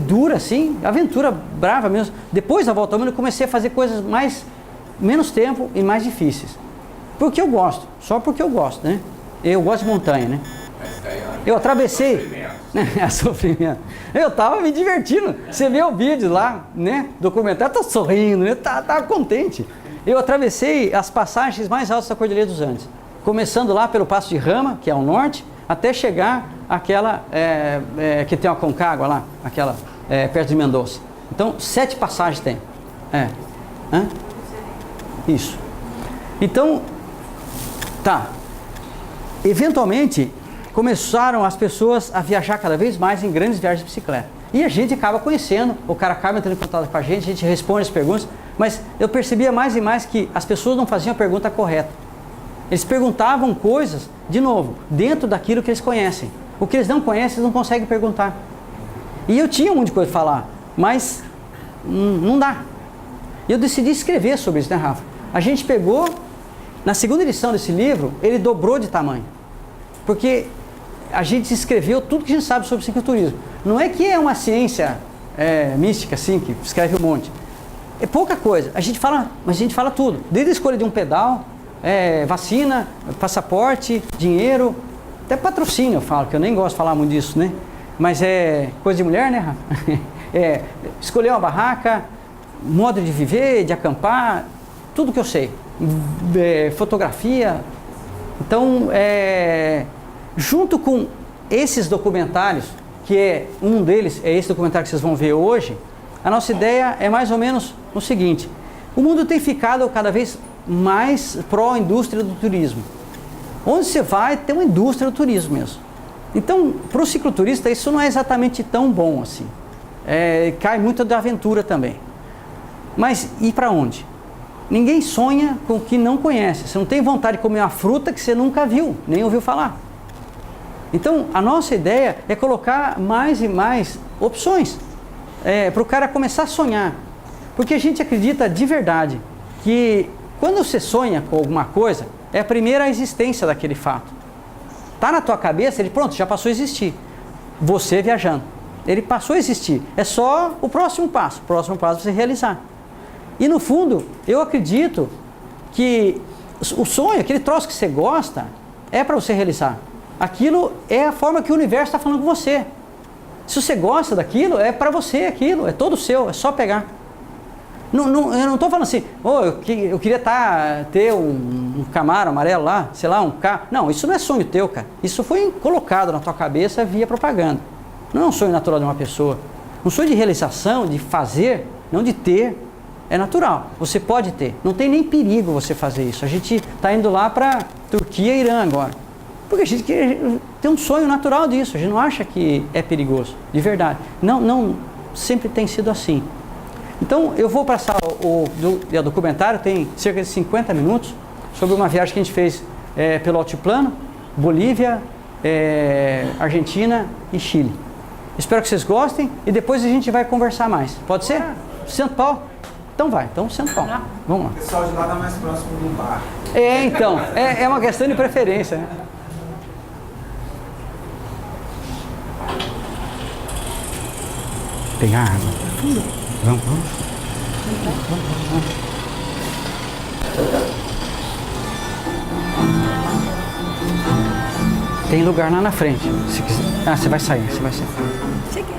dura, assim, aventura brava mesmo. Depois da volta ao mundo, eu comecei a fazer coisas menos tempo e mais difíceis. Porque eu gosto, só porque eu gosto, né? Eu gosto de montanha, né? Eu atravessei... Sofrimento. Eu estava me divertindo. Você vê o vídeo lá, né? Documentário, tá sorrindo, né? Tá contente. Eu atravessei as passagens mais altas da Cordilheira dos Andes. Começando lá pelo Passo de Rama, que é ao norte, até chegar àquela que tem uma Concagua lá, aquela perto de Mendoza. Então, 7 passagens tem. Isso. Então, tá. Eventualmente, começaram as pessoas a viajar cada vez mais em grandes viagens de bicicleta. E a gente acaba conhecendo, o cara acaba entrando em contato com a gente responde as perguntas, mas eu percebia mais e mais que as pessoas não faziam a pergunta correta. Eles perguntavam coisas, de novo, dentro daquilo que eles conhecem. O que eles não conhecem, eles não conseguem perguntar. E eu tinha um monte de coisa para falar, mas não dá. E eu decidi escrever sobre isso, né, Rafa? A gente pegou, na segunda edição desse livro, ele dobrou de tamanho. Porque a gente escreveu tudo que a gente sabe sobre cicloturismo. Não é que é uma ciência mística, assim, que escreve um monte. É pouca coisa. Mas a gente fala tudo. Desde a escolha de um pedal, vacina, passaporte, dinheiro, até patrocínio eu falo, que eu nem gosto de falar muito disso, né? Mas é coisa de mulher, né, Rafa? Escolher uma barraca, modo de viver, de acampar, tudo que eu sei. Fotografia. Então, junto com esses documentários, que um deles é esse documentário que vocês vão ver hoje, a nossa ideia é mais ou menos o seguinte: o mundo tem ficado cada vez mais pró-indústria do turismo. Onde você vai, tem uma indústria do turismo mesmo. Então, para o cicloturista, isso não é exatamente tão bom assim. Cai muito da aventura também. Mas e para onde? Ninguém sonha com o que não conhece. Você não tem vontade de comer uma fruta que você nunca viu, nem ouviu falar. Então, a nossa ideia é colocar mais e mais opções para o cara começar a sonhar. Porque a gente acredita de verdade que quando você sonha com alguma coisa, é a primeira existência daquele fato. Está na tua cabeça, ele pronto, já passou a existir. Você viajando. Ele passou a existir. É só o próximo passo. O próximo passo é você realizar. E no fundo, eu acredito que o sonho, aquele troço que você gosta, é para você realizar. Aquilo é a forma que o universo está falando com você. Se você gosta daquilo, é para você aquilo, é todo seu, é só pegar. Eu não estou falando assim, eu queria ter um Camaro amarelo lá, sei lá, um carro. Não, isso não é sonho teu, cara. Isso foi colocado na tua cabeça via propaganda. Não é um sonho natural de uma pessoa. Um sonho de realização, de fazer, não de ter, é natural. Você pode ter. Não tem nem perigo você fazer isso. A gente está indo lá para Turquia e Irã agora. Porque a gente tem um sonho natural disso. A gente não acha que é perigoso, de verdade. Não sempre tem sido assim. Então, eu vou passar o documentário, tem cerca de 50 minutos, sobre uma viagem que a gente fez pelo Altiplano, Bolívia, Argentina e Chile. Espero que vocês gostem e depois a gente vai conversar mais. Pode ser? Santo Paulo? Então vai, então Santo Paulo. Vamos lá. O pessoal de lá está mais próximo do bar. Então, é uma questão de preferência, né? Pegar água. Vamos. Tem lugar lá na frente, se quiser. Você vai sair, Cheguei.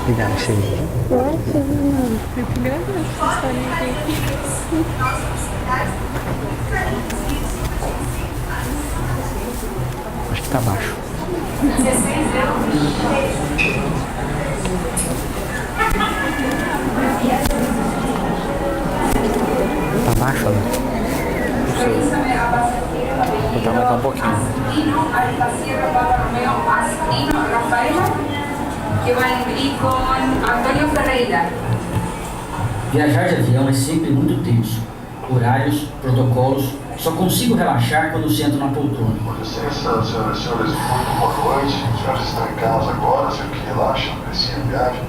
Obrigado, Xerife. Eu que agradeço essa historinha aqui. Acho que tá baixo. Tá baixo, Ana? Não sei. Vou botar mais um pouquinho. Que vai abrir com Antônio Ferreira. Viajar de avião é sempre muito tenso. Horários, protocolos, só consigo relaxar quando sento na poltrona. Com licença, senhoras e senhores, muito boa noite. Os senhores estão em casa agora, sei que relaxam, apreciam a viagem.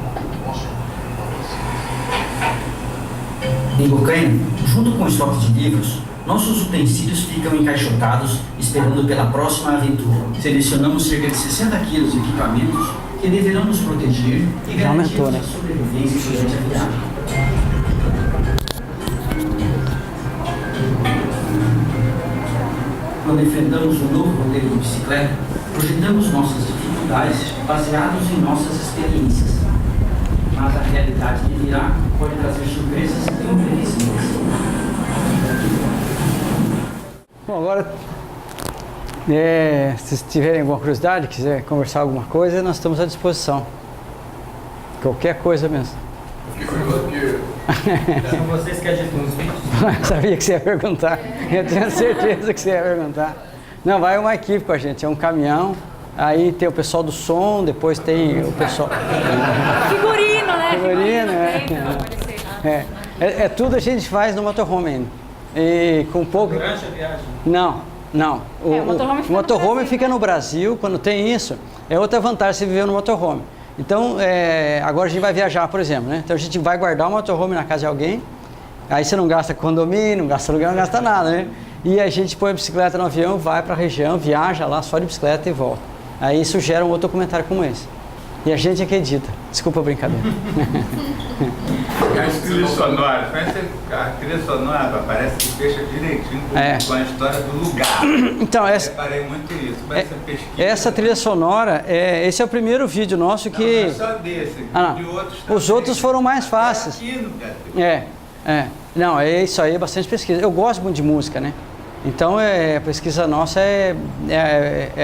Em Bocaina, junto com o estoque de livros, nossos utensílios ficam encaixotados, esperando pela próxima aventura. Selecionamos cerca de 60 quilos de equipamentos que deverão nos proteger e garantir a sobrevivência durante a viagem. Quando enfrentamos um novo roteiro de bicicleta, projetamos nossas dificuldades baseados em nossas experiências. Mas a realidade que virá pode trazer surpresas imprevisíveis. Bom, agora, se tiverem alguma curiosidade, quiser conversar alguma coisa, nós estamos à disposição. Qualquer coisa mesmo. Fiquei curioso porque São vocês que editam os vídeos? Sabia que você ia perguntar. Eu tinha certeza que você ia perguntar. Não, vai uma equipe com a gente, é um caminhão. Aí tem o pessoal do som, depois tem o pessoal... Figurino, né? Marina, é tudo a gente faz no motorhome ainda. E com pouco... Durante a viagem? Não. O motorhome fica no Brasil, quando tem isso, é outra vantagem você viver no motorhome. Então, agora a gente vai viajar, por exemplo, né? Então a gente vai guardar o motorhome na casa de alguém, aí você não gasta condomínio, não gasta aluguel, não gasta nada, né? E a gente põe a bicicleta no avião, vai para a região, viaja lá só de bicicleta e volta. Aí isso gera um outro documentário como esse. E a gente acredita. Desculpa a brincadeira. E as trilhas sonoras, a trilha sonora parece que fecha direitinho com a história do lugar. Então, eu reparei muito isso, parece pesquisa. Essa trilha sonora, esse é o primeiro vídeo nosso que... Não é só desse, de outros também. Os outros foram mais fáceis. Aqui no Brasil. Não, isso aí é bastante pesquisa. Eu gosto muito de música, né? Então a pesquisa nossa é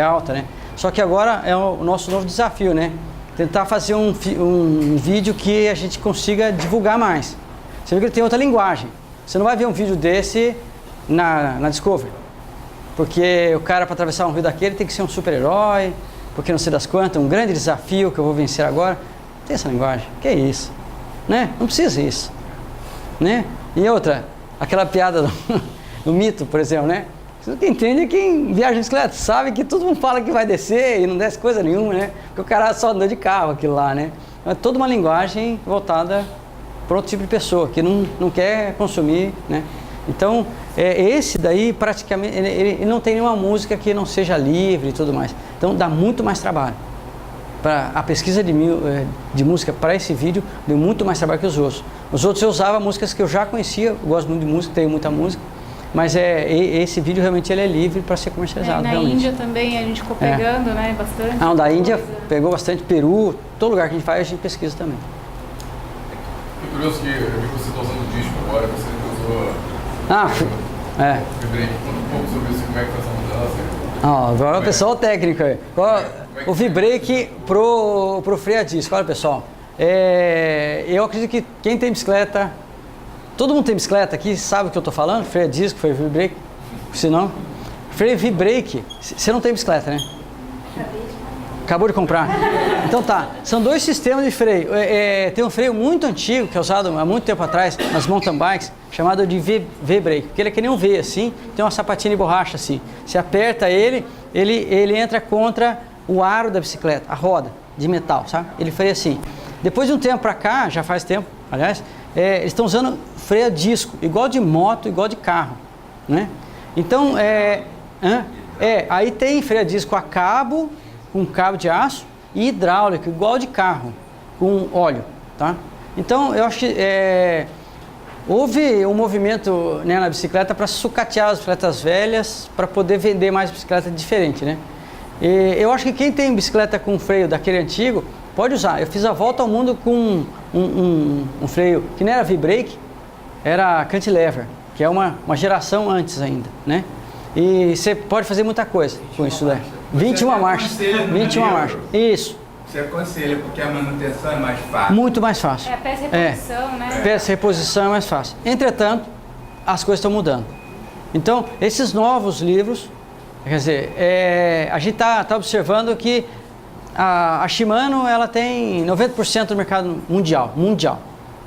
alta, né? Só que agora é o nosso novo desafio, né? Tentar fazer um vídeo que a gente consiga divulgar mais. Você vê que ele tem outra linguagem. Você não vai ver um vídeo desse na Discovery. Porque o cara, para atravessar um rio daquele, tem que ser um super-herói, porque não sei das quantas, um grande desafio que eu vou vencer agora. Não tem essa linguagem. Que é isso? Né? Não precisa isso. Né? E outra, aquela piada do mito, por exemplo, né? Você entende quem viaja de bicicleta, sabe que todo mundo fala que vai descer e não desce coisa nenhuma, né? Porque o cara só anda de carro aquilo lá, né? É toda uma linguagem voltada para outro tipo de pessoa, que não quer consumir, né? Então, esse daí praticamente, ele não tem nenhuma música que não seja livre e tudo mais. Então, dá muito mais trabalho. A pesquisa de música para esse vídeo deu muito mais trabalho que os outros. Os outros eu usava músicas que eu já conhecia, eu gosto muito de música, tenho muita música. Mas esse vídeo realmente ele é livre para ser comercializado. Na realmente. Índia também a gente ficou pegando, né? Bastante. Não, da Índia pegou bastante, Peru, todo lugar que a gente faz a gente pesquisa também. É curioso que eu vi que você está usando disco agora, você usou. Vibrei. Conta um pouco sobre isso, como é que foi essa mudança. Agora o pessoal técnico aí. O V-Brake pro freio a disco. Olha, pessoal, eu acredito que quem tem bicicleta. Todo mundo tem bicicleta aqui, sabe o que eu estou falando? Freio a disco, freio V-brake. Se não, freio V-brake, você não tem bicicleta, né? Acabou de comprar. Então tá, são dois sistemas de freio. Tem um freio muito antigo, que é usado há muito tempo atrás nas mountain bikes, chamado de V-brake, porque ele é que nem um V assim, tem uma sapatinha de borracha assim. Você aperta ele entra contra o aro da bicicleta, a roda de metal, sabe? Ele freia assim. Depois de um tempo para cá, já faz tempo, aliás, eles estão usando freio a disco, igual de moto, igual de carro, né? Então, aí tem freio a disco a cabo, com cabo de aço, e hidráulico, igual de carro, com óleo, tá? Então, eu acho que houve um movimento, né, na bicicleta para sucatear as bicicletas velhas, para poder vender mais bicicleta diferente, né? E eu acho que quem tem bicicleta com freio daquele antigo, pode usar. Eu fiz a volta ao mundo com um freio que não era V-brake, era cantilever, que é uma geração antes ainda, né? E você pode fazer muita coisa com isso, né? 21 marchas. 21 marchas. Isso. Você aconselha porque a manutenção é mais fácil. Muito mais fácil. Peça e reposição, né? Peça e reposição é mais fácil. Entretanto, as coisas estão mudando. Então, esses novos livros, quer dizer, a gente tá observando que a Shimano, ela tem 90% do mercado mundial.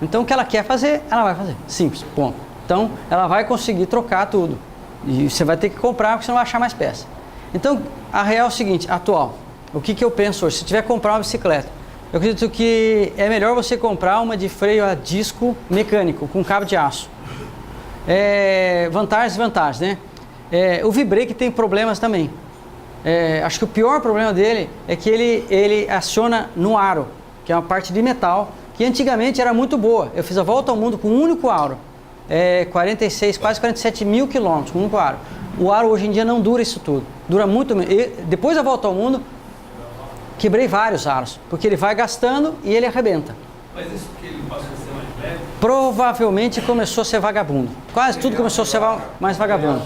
Então, o que ela quer fazer, ela vai fazer. Simples, ponto. Então, ela vai conseguir trocar tudo. E você vai ter que comprar, porque você não vai achar mais peça. Então, a real é o seguinte, atual. O que eu penso hoje? Se tiver que comprar uma bicicleta, eu acredito que é melhor você comprar uma de freio a disco mecânico, com cabo de aço. Vantagens e desvantagens, né? O V-brake tem problemas também. Acho que o pior problema dele é que ele aciona no aro, que é uma parte de metal, que antigamente era muito boa. Eu fiz a volta ao mundo com um único aro, 46, quase 47 mil quilômetros com um único aro. O aro hoje em dia não dura isso tudo, dura muito menos. Depois da volta ao mundo, quebrei vários aros, porque ele vai gastando e ele arrebenta. Mas isso porque ele passa a ser mais leve? Provavelmente começou a ser vagabundo. Quase tudo começou a ser mais vagabundo.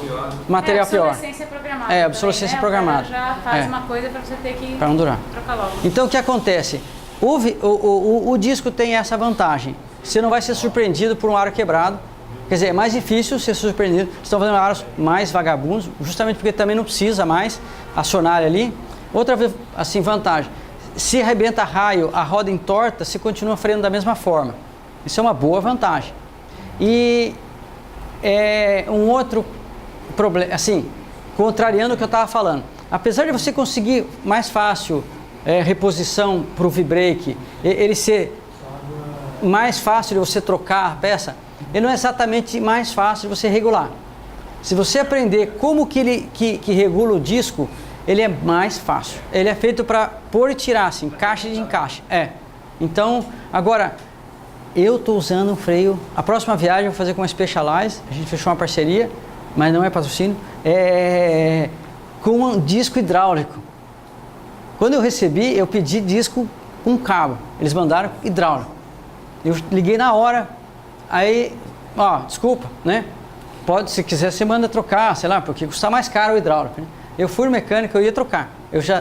Material pior. Obsolescência programada. Obsolescência programada. Já faz uma coisa para você ter que não durar. Trocar logo. Então o que acontece? O disco tem essa vantagem. Você não vai ser surpreendido por um aro quebrado. Quer dizer, é mais difícil ser surpreendido. Estão fazendo aros mais vagabundos, justamente porque também não precisa mais acionar ali. Outra assim, vantagem. se arrebenta raio, a roda entorta, você continua freando da mesma forma. Isso é uma boa vantagem. E um outro problema, assim, contrariando o que eu estava falando. Apesar de você conseguir mais fácil reposição para o V-brake, ele ser mais fácil de você trocar a peça, ele não é exatamente mais fácil de você regular. Se você aprender como que ele regula o disco, ele é mais fácil. Ele é feito para pôr e tirar, assim, caixa de encaixe. Então, agora, eu estou usando um freio. A próxima viagem eu vou fazer com a Specialized. A gente fechou uma parceria, mas não é patrocínio. Com um disco hidráulico. Quando eu recebi, eu pedi disco com cabo. Eles mandaram hidráulico. Eu liguei na hora. Aí, desculpa, né? Pode, se quiser, você manda trocar, sei lá, porque custa mais caro o hidráulico, né? Eu fui no mecânico, eu ia trocar.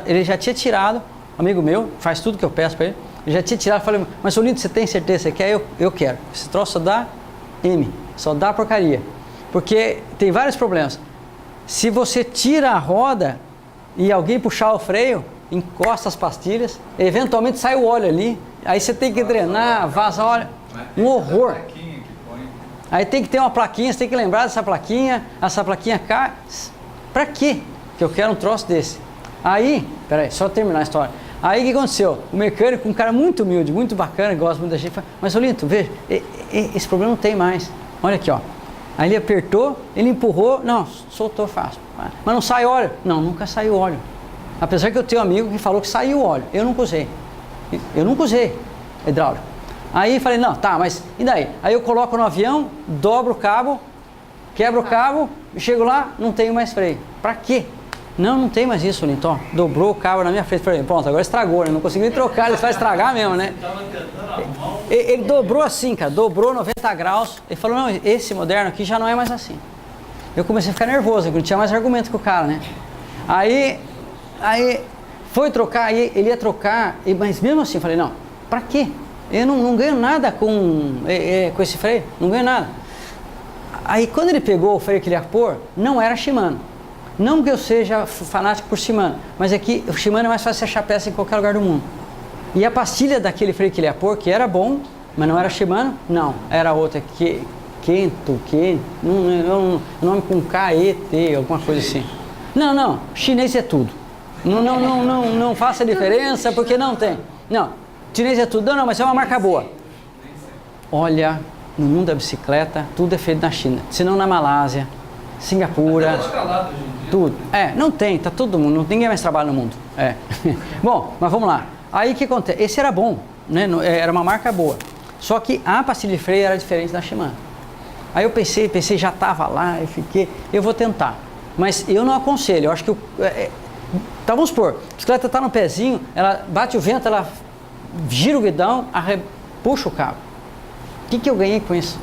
Ele já tinha tirado, amigo meu, faz tudo que eu peço para ele. Ele já tinha tirado, falei, mas Solindo, você tem certeza que você quer? Eu quero. Esse troço só dá M, só dá porcaria. Porque tem vários problemas. Se você tira a roda e alguém puxar o freio, encosta as pastilhas, eventualmente sai o óleo ali, aí você tem que drenar, vaza óleo, um horror. Aí tem que ter uma plaquinha, você tem que lembrar dessa plaquinha, essa plaquinha cai. Pra quê que eu quero um troço desse? Aí, peraí, só terminar a história. Aí o que aconteceu? O mecânico, um cara muito humilde, muito bacana, gosta muito da gente, falou, mas Solito, veja, esse problema não tem mais. Olha aqui, ó. Aí ele apertou, ele empurrou, não, soltou fácil. Mas não sai óleo? Não, nunca saiu óleo. Apesar que eu tenho um amigo que falou que saiu óleo. Eu nunca usei. Eu nunca usei hidráulico. Aí falei, não, tá, mas e daí? Aí eu coloco no avião, dobro o cabo, quebro o cabo, chego lá, não tenho mais freio. Pra quê? Não tem mais isso, Linton. Dobrou o cabo na minha frente. Falei, pronto, agora estragou, né? Não consegui nem trocar, ele vai estragar mesmo, né? Ele dobrou assim, cara, dobrou 90 graus. Ele falou, não, esse moderno aqui já não é mais assim. Eu comecei a ficar nervoso, porque não tinha mais argumento com o cara, né? Aí foi trocar, aí ele ia trocar, mas mesmo assim, eu falei, não, pra quê? Eu não ganho nada com esse freio, não ganho nada. Aí quando ele pegou o freio que ele ia pôr, não era Shimano. Não que eu seja fanático por Shimano, mas é que o Shimano é mais fácil achar peça em qualquer lugar do mundo. E a pastilha daquele freio que ele ia pôr, que era bom, mas não era Shimano, não, era outra, Kento, nome com K, E, T, alguma coisa assim. Não, chinês é tudo. Não faça diferença, porque não tem. Não, chinês é tudo. Não, mas é uma marca boa. Olha, no mundo da bicicleta, tudo é feito na China, se não na Malásia, Singapura, tudo. Não tem, tá todo mundo, ninguém mais trabalha no mundo. Bom, mas vamos lá. Aí o que acontece? Esse era bom, né? Era uma marca boa. Só que a pastilha de freio era diferente da Shimano. Aí eu pensei, já estava lá, eu vou tentar. Mas eu não aconselho, eu acho que tá, vamos supor, a bicicleta está no pezinho, ela bate o vento, ela gira o guidão, puxa o cabo. O que eu ganhei com isso?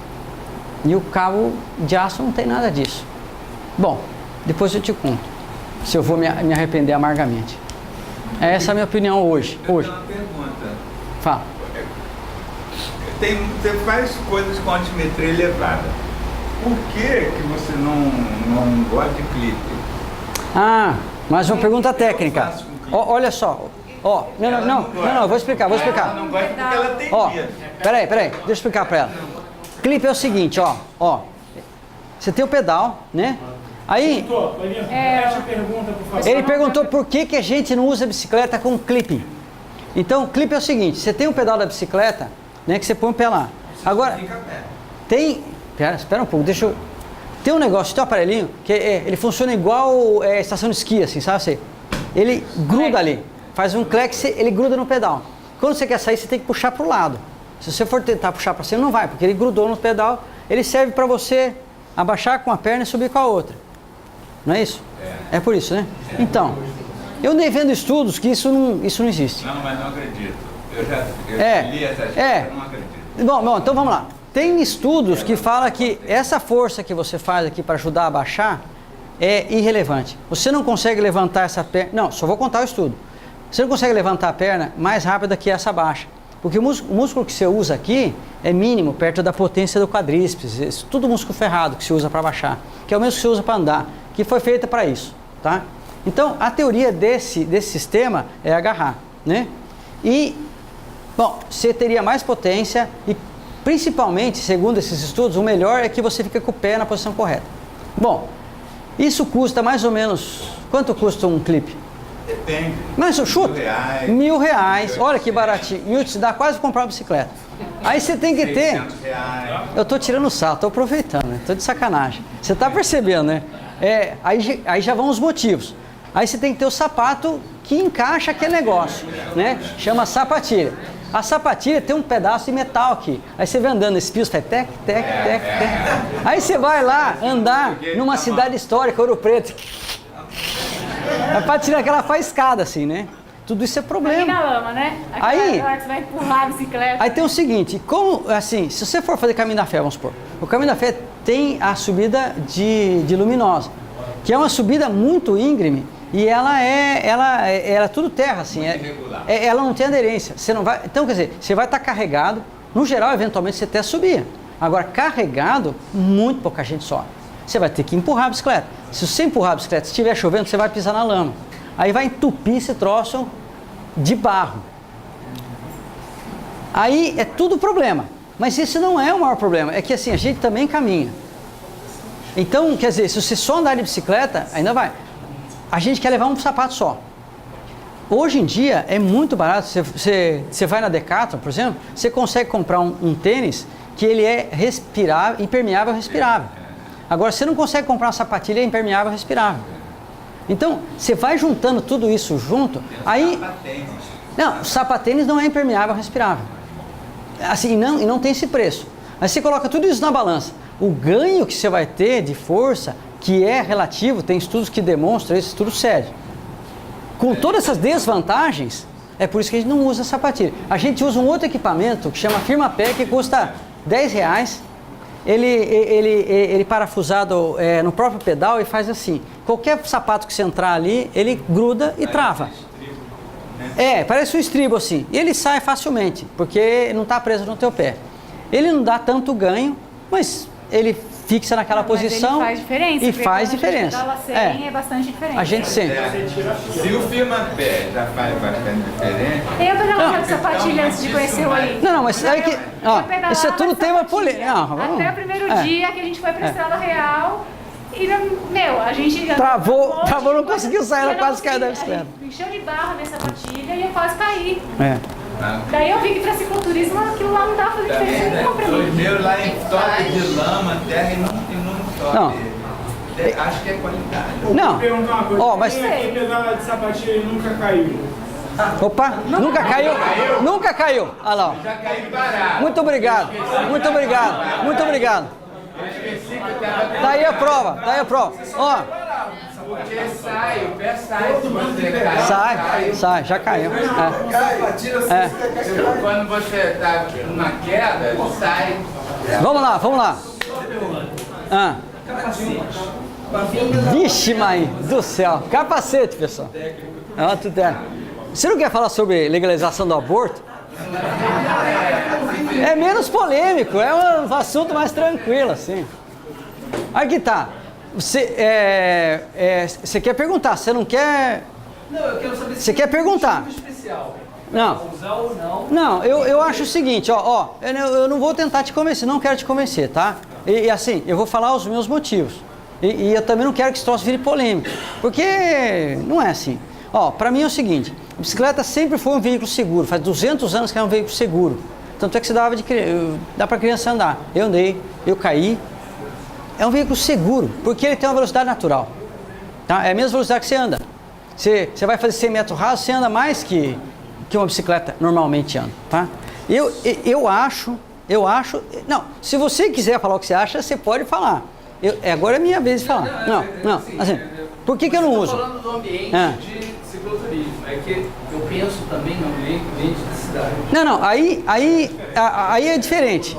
E o cabo de aço não tem nada disso. Bom, depois eu te conto, se eu vou me arrepender amargamente. Essa é a minha opinião hoje. Eu tenho uma pergunta. Fala. Você faz coisas com altimetria elevada. Por que você não gosta de clipe? Mais uma pergunta técnica. Olha só. Não, eu vou explicar. Ela não gosta porque ela tem medo. Peraí, deixa eu explicar para ela. Clipe é o seguinte, ó. Você tem o pedal, né? Aí, ele perguntou por que a gente não usa bicicleta com clipe. Então, o clipe é o seguinte, você tem o pedal da bicicleta, né, que você põe o pé lá. Agora, espera um pouco, tem um negócio, tem um aparelhinho, que ele funciona igual estação de esqui, assim, sabe? Ele gruda ali, faz um clex, ele gruda no pedal. Quando você quer sair, você tem que puxar para o lado. Se você for tentar puxar para cima, não vai, porque ele grudou no pedal, ele serve para você abaixar com a perna e subir com a outra. Não é isso? É por isso, né? Então, eu andei vendo estudos que isso não existe. Não, mas não acredito. Eu li essa história, não acredito. Bom, então vamos lá. Tem estudos que falam que essa força que você faz aqui para ajudar a abaixar é irrelevante. Você não consegue levantar essa perna... Não, só vou contar o estudo. Você não consegue levantar a perna mais rápida que essa baixa. Porque o músculo que você usa aqui é mínimo, perto da potência do quadríceps. Isso, tudo músculo ferrado que se usa para baixar. Que é o mesmo que você usa para andar. Que foi feita para isso, tá? Então, a teoria desse sistema é agarrar, né? e, bom, você teria mais potência e, principalmente, segundo esses estudos, o melhor é que você fica com o pé na posição correta. Bom, isso custa mais ou menos... Quanto custa um clipe? Depende. Mas eu chuto. R$1.000. Olha que baratinho. R$1.000 dá quase para comprar uma bicicleta. Aí você tem que ter... R$600. Eu tô tirando o sarro, tô aproveitando, né? Tô de sacanagem. Você tá percebendo, né? Aí já vão os motivos. Aí você tem que ter o sapato que encaixa aquele negócio, né? Chama sapatilha. A sapatilha tem um pedaço de metal aqui. Aí você vai andando, esse piso faz tec, tec, tec, tec. Aí você vai lá andar numa cidade histórica, Ouro Preto. A sapatilha que ela faz escada assim, né? Tudo isso é problema. Aqui na lama, né? Aí, na hora que você vai empurrar a bicicleta. Aí tem o seguinte, como, assim, se você for fazer Caminho da Fé, vamos supor, o Caminho da Fé tem a subida de Luminosa, que é uma subida muito íngreme e ela é tudo terra, assim, ela não tem aderência. Você não vai, então, quer dizer, você vai estar carregado, no geral, eventualmente você até subir. Agora, carregado, muito pouca gente sobe. Você vai ter que empurrar a bicicleta. Se você empurrar a bicicleta, se estiver chovendo, você vai pisar na lama. Aí vai entupir esse troço de barro. Aí é tudo problema. Mas esse não é o maior problema. É que assim, a gente também caminha. Então, quer dizer, se você só andar de bicicleta, ainda vai. A gente quer levar um sapato só. Hoje em dia é muito barato. Você vai na Decathlon, por exemplo, você consegue comprar um tênis que ele é respirável, impermeável, respirável. Agora, você não consegue comprar uma sapatilha impermeável, respirável. Então, você vai juntando tudo isso junto, aí... Não, sapatênis não é impermeável, respirável. Assim, e não tem esse preço. Aí você coloca tudo isso na balança. O ganho que você vai ter de força, que é relativo, tem estudos que demonstram isso, estudo sério. Com todas essas desvantagens, é por isso que a gente não usa sapatilha. A gente usa um outro equipamento que chama Firmapé, que custa R$10. Ele parafusado no próprio pedal e faz assim. Qualquer sapato que você entrar ali, ele gruda e trava. Parece um estribo assim. E ele sai facilmente, porque não está preso no teu pé. Ele não dá tanto ganho, mas ele fixa naquela posição. Ele faz diferença, e faz diferença. A gente pedala é bastante diferente. A gente sente. Se o Firmapé já faz bastante diferença. Eu pedalava de sapatilha antes de conhecer o Ali. Não, mas é que. Isso é tudo tema polêmico. Até o primeiro dia que a gente foi pra Estrada Real. E, a gente... Travou, não conseguiu sair, ela quase caiu da bicicleta. Encheu de barro nessa sapatilha e eu quase caí. Ah. Daí eu vi que para cicloturismo aquilo lá não dava fazendo diferença nenhuma pra mim. Os meus lá em toque de lama, terra e não sobe. Não. Acho que é qualidade. Não. Vou perguntar uma coisa. Mas... Quem aqui pedala de sapatilha e nunca caiu? Opa, nunca caiu? Nunca caiu. Olha lá. Já caí parado. Muito obrigado. Muito obrigado. Muito obrigado. Tá aí a prova. Ó. Porque o pé sai se você cair. Sai, já caiu. Quando você está numa queda, ele sai. Vamos lá. Vixe, mãe do céu. Capacete, pessoal. Você não quer falar sobre legalização do aborto? É menos polêmico, é um assunto mais tranquilo, assim. Aqui tá. Você quer perguntar, você não quer... Não, eu quero saber se você quer perguntar. Especial. Não. Usar ou não. Não, eu acho o seguinte, eu não vou tentar te convencer, não quero te convencer, tá? E assim, eu vou falar os meus motivos. E eu também não quero que esse troço vire polêmico, porque não é assim. Pra mim é o seguinte, a bicicleta sempre foi um veículo seguro, faz 200 anos que é um veículo seguro. Tanto é que dá para criança andar. Eu andei, eu caí. É um veículo seguro, porque ele tem uma velocidade natural. Tá? É a mesma velocidade que você anda. Você vai fazer 100 metros rasos, você anda mais que uma bicicleta normalmente anda. Tá? Eu acho... Não, se você quiser falar o que você acha, você pode falar. Agora é minha vez de falar. Não, assim, por que eu não uso? Eu estou falando do ambiente de cicloturismo. É que eu penso também no ambiente de cidade. Não, aí é diferente.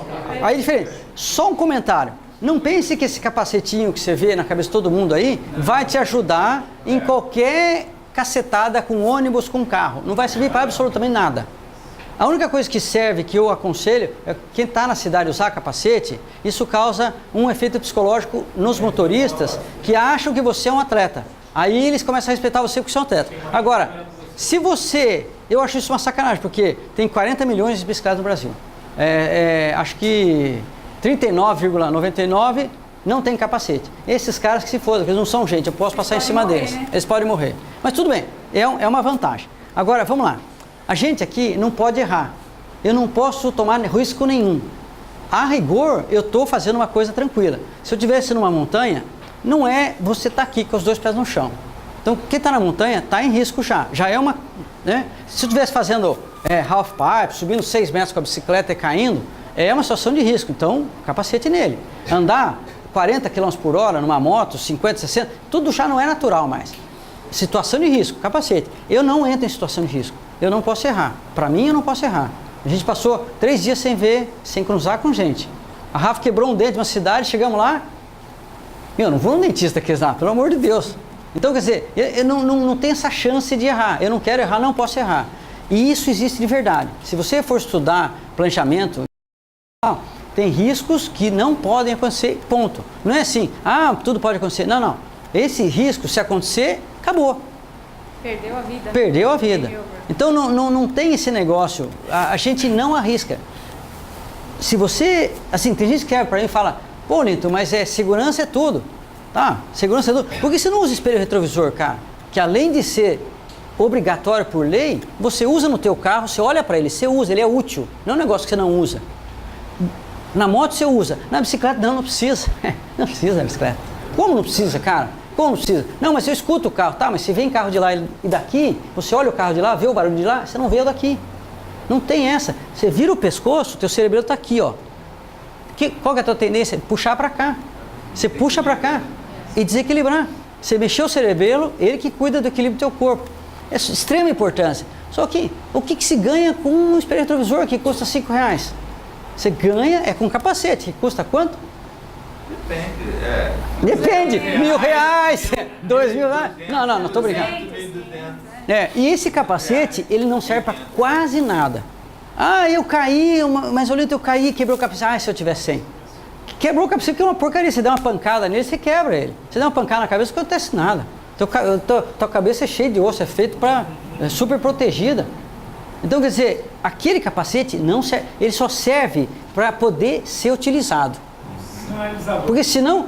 Só um comentário. Não pense que esse capacetinho que você vê na cabeça de todo mundo aí vai te ajudar em qualquer cacetada com ônibus, com carro. Não vai servir para absolutamente nada. A única coisa que serve, que eu aconselho, é quem está na cidade usar capacete, isso causa um efeito psicológico nos motoristas que acham que você é um atleta. Aí eles começam a respeitar você porque você é um atleta. Agora, se você Eu acho isso uma sacanagem, porque tem 40 milhões de bicicletas no Brasil. Acho que 39,99% não tem capacete. Esses caras que se fodam, eles não são gente, eu posso passar em cima deles. Né? Eles podem morrer. Mas tudo bem, é uma vantagem. Agora, vamos lá. A gente aqui não pode errar. Eu não posso tomar risco nenhum. A rigor, eu estou fazendo uma coisa tranquila. Se eu estivesse numa montanha, não é você estar aqui com os 2 pés no chão. Então, quem está na montanha está em risco já. Já é uma... Né? Se eu estivesse fazendo half pipe, subindo 6 metros com a bicicleta e caindo, é uma situação de risco. Então, capacete nele. Andar 40 km por hora numa moto, 50, 60, tudo já não é natural mais. Situação de risco, capacete. Eu não entro em situação de risco. Eu não posso errar. Para mim, eu não posso errar. A gente passou 3 dias sem ver, sem cruzar com gente. A Rafa quebrou um dente de uma cidade, chegamos lá. Eu não vou no dentista aqui lá, pelo amor de Deus. Então, quer dizer, eu não tenho essa chance de errar. Eu não quero errar, não posso errar. E isso existe de verdade. Se você for estudar planejamento, tem riscos que não podem acontecer, ponto. Não é assim, tudo pode acontecer. Não. Esse risco, se acontecer, acabou. Perdeu a vida. Perdeu a vida. Então não tem esse negócio, a gente não arrisca. Se você, assim, tem gente que quer para mim e fala, pô, Linton, mas segurança é tudo. Tá, segurança é tudo. Por que você não usa espelho retrovisor, cara? Que além de ser obrigatório por lei, você usa no teu carro, você olha para ele, você usa, ele é útil. Não é um negócio que você não usa. Na moto você usa, na bicicleta não precisa. Não precisa na bicicleta. Como não precisa, cara? Como não precisa? Não, mas eu escuto o carro, tá? Mas se vem carro de lá e daqui, você olha o carro de lá, vê o barulho de lá, você não vê o daqui. Não tem essa. Você vira o pescoço, teu cerebelo está aqui, ó. Qual que é a tua tendência? Puxar para cá. Você puxa para cá e desequilibrar. Você mexeu o cerebelo, ele que cuida do equilíbrio do teu corpo. É de extrema importância. Só que, o que se ganha com um espelho retrovisor que custa R$5? Você ganha com capacete, que custa quanto? Depende, R$1.000, R$2.000. Não estou brincando. E esse capacete, ele não serve para quase nada. Eu caí, mas olha, eu caí, quebrou o capacete. Se eu tivesse 100. Quebrou o capacete, que é uma porcaria. Você dá uma pancada nele, você quebra ele. Você dá uma pancada na cabeça, não acontece nada. Tua cabeça é cheia de osso, é feito para super protegida. Então, quer dizer, aquele capacete ele só serve para poder ser utilizado. Porque senão,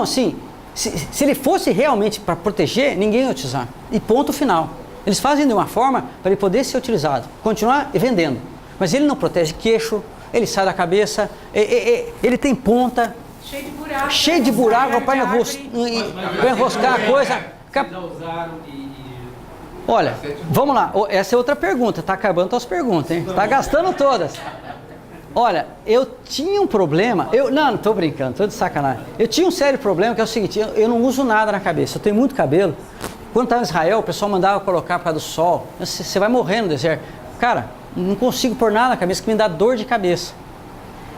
assim, se ele fosse realmente para proteger, ninguém ia utilizar. E ponto final. Eles fazem de uma forma para ele poder ser utilizado, continuar vendendo. Mas ele não protege queixo, ele sai da cabeça, ele tem ponta. Cheio de buraco, vai enroscar a coisa. Olha, vamos lá, essa é outra pergunta, tá acabando as perguntas, hein? Tá gastando todas. Olha, eu tinha um problema, não estou brincando, estou de sacanagem. Eu tinha um sério problema que é o seguinte, eu não uso nada na cabeça, eu tenho muito cabelo. Quando estava em Israel, o pessoal mandava colocar por causa do sol, você vai morrer no deserto. Cara, não consigo pôr nada na cabeça que me dá dor de cabeça.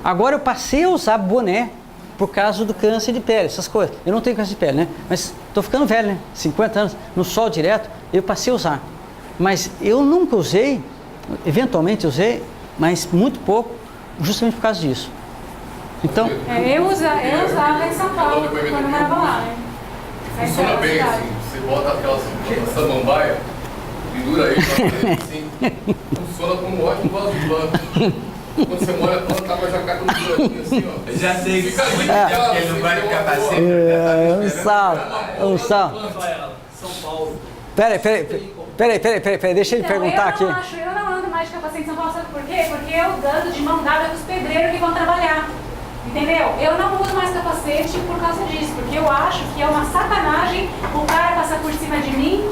Agora eu passei a usar boné por causa do câncer de pele, essas coisas. Eu não tenho câncer de pele, né? Mas estou ficando velho, né? 50 anos, no sol direto, eu passei a usar. Mas eu nunca usei, eventualmente usei, mas muito pouco, justamente por causa disso. Então... eu usava em São Paulo, quando eu morava lá, né? Funciona bem assim, você bota aquela samambaia, pendura aí, assim, funciona como um ótimo vaso de banco. Quando você molha a planta, tá com a jacarta no buraquinho assim, ó. Eu já sei que fica muito ligado, ele não vai no capacete. Um sal. São Paulo. Peraí, deixa ele perguntar aqui. Eu não ando mais de capacete em São Paulo, sabe por quê? Porque eu ando de mão dada com os pedreiros que vão trabalhar. Entendeu? Eu não uso mais capacete por causa disso, porque eu acho que é uma sacanagem o cara passar por cima de mim,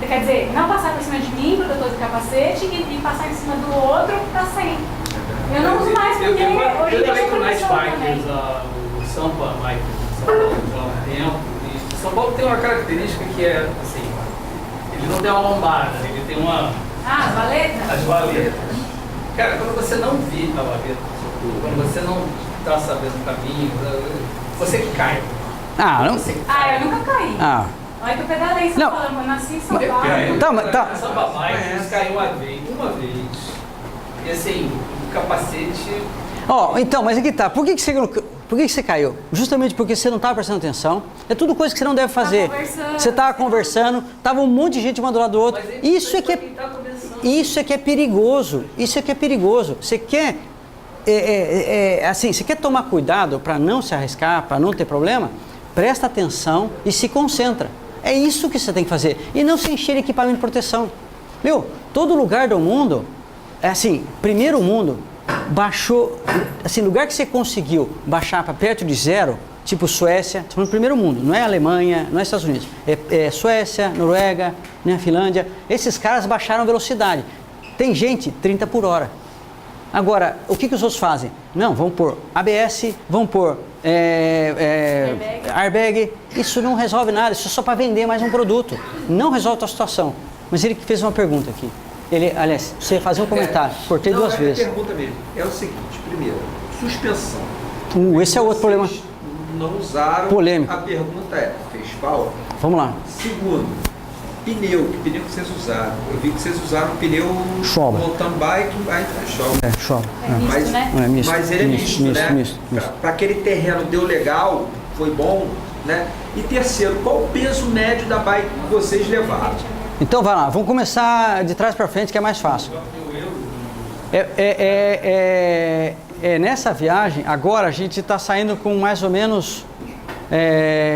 quer dizer, não passar por cima de mim porque eu tô de capacete e passar em cima do outro que tá sem. Eu não uso mais porque hoje eu também tenho com Night condição Bikers, o Sampa Bike de São Paulo há um tempo. E São Paulo tem uma característica que é assim, ele não tem uma lombada, ele tem uma... as valetas? As valetas. Cara, quando você não vê a valeta, quando você não está sabendo o caminho, você que cai. Eu nunca caí. Olha que eu pedalei em São Paulo, eu nasci em São Paulo. Tá. Sampa Bike, caiu uma vez. E assim, o capacete... Então, mas aqui tá, por que você caiu? Justamente porque você não estava prestando atenção. É tudo coisa que você não deve fazer. Você estava conversando, tava um monte de gente um do lado do outro. Mas isso é que é... Quem tá começando. isso é que é perigoso. Isso é que é perigoso. Você quer, assim, você quer tomar cuidado para não se arriscar, para não ter problema? Presta atenção e se concentra. É isso que você tem que fazer. E não se encher de equipamento de proteção. Meu, todo lugar do mundo, é assim, primeiro mundo, baixou, assim, lugar que você conseguiu baixar para perto de zero, tipo Suécia, no primeiro mundo, não é Alemanha, não é Estados Unidos, é Suécia, Noruega, né, Finlândia, esses caras baixaram a velocidade. Tem gente 30 por hora. Agora, o que os outros fazem? Não, vão pôr ABS, vão pôr airbag. Isso não resolve nada, isso é só para vender mais um produto. Não resolve a tua situação. Mas ele fez uma pergunta aqui. Ele, aliás, você ia fazer um comentário, cortei duas vezes. A pergunta mesmo é o seguinte: primeiro, suspensão. Esse é outro problema. Não usaram. Polêmico. A pergunta é: fez falta? Vamos lá. Segundo, pneu. Que pneu que vocês usaram? Eu vi que vocês usaram pneu Schwalbe. mountain bike, Schwalbe. Schwalbe. Misto, né? Mas ele é misto, né? Misto. Para aquele terreno deu legal, foi bom, né? E terceiro, qual o peso médio da bike que vocês levaram? Então vai lá, vamos começar de trás para frente que é mais fácil. Nessa viagem, agora a gente está saindo com mais ou menos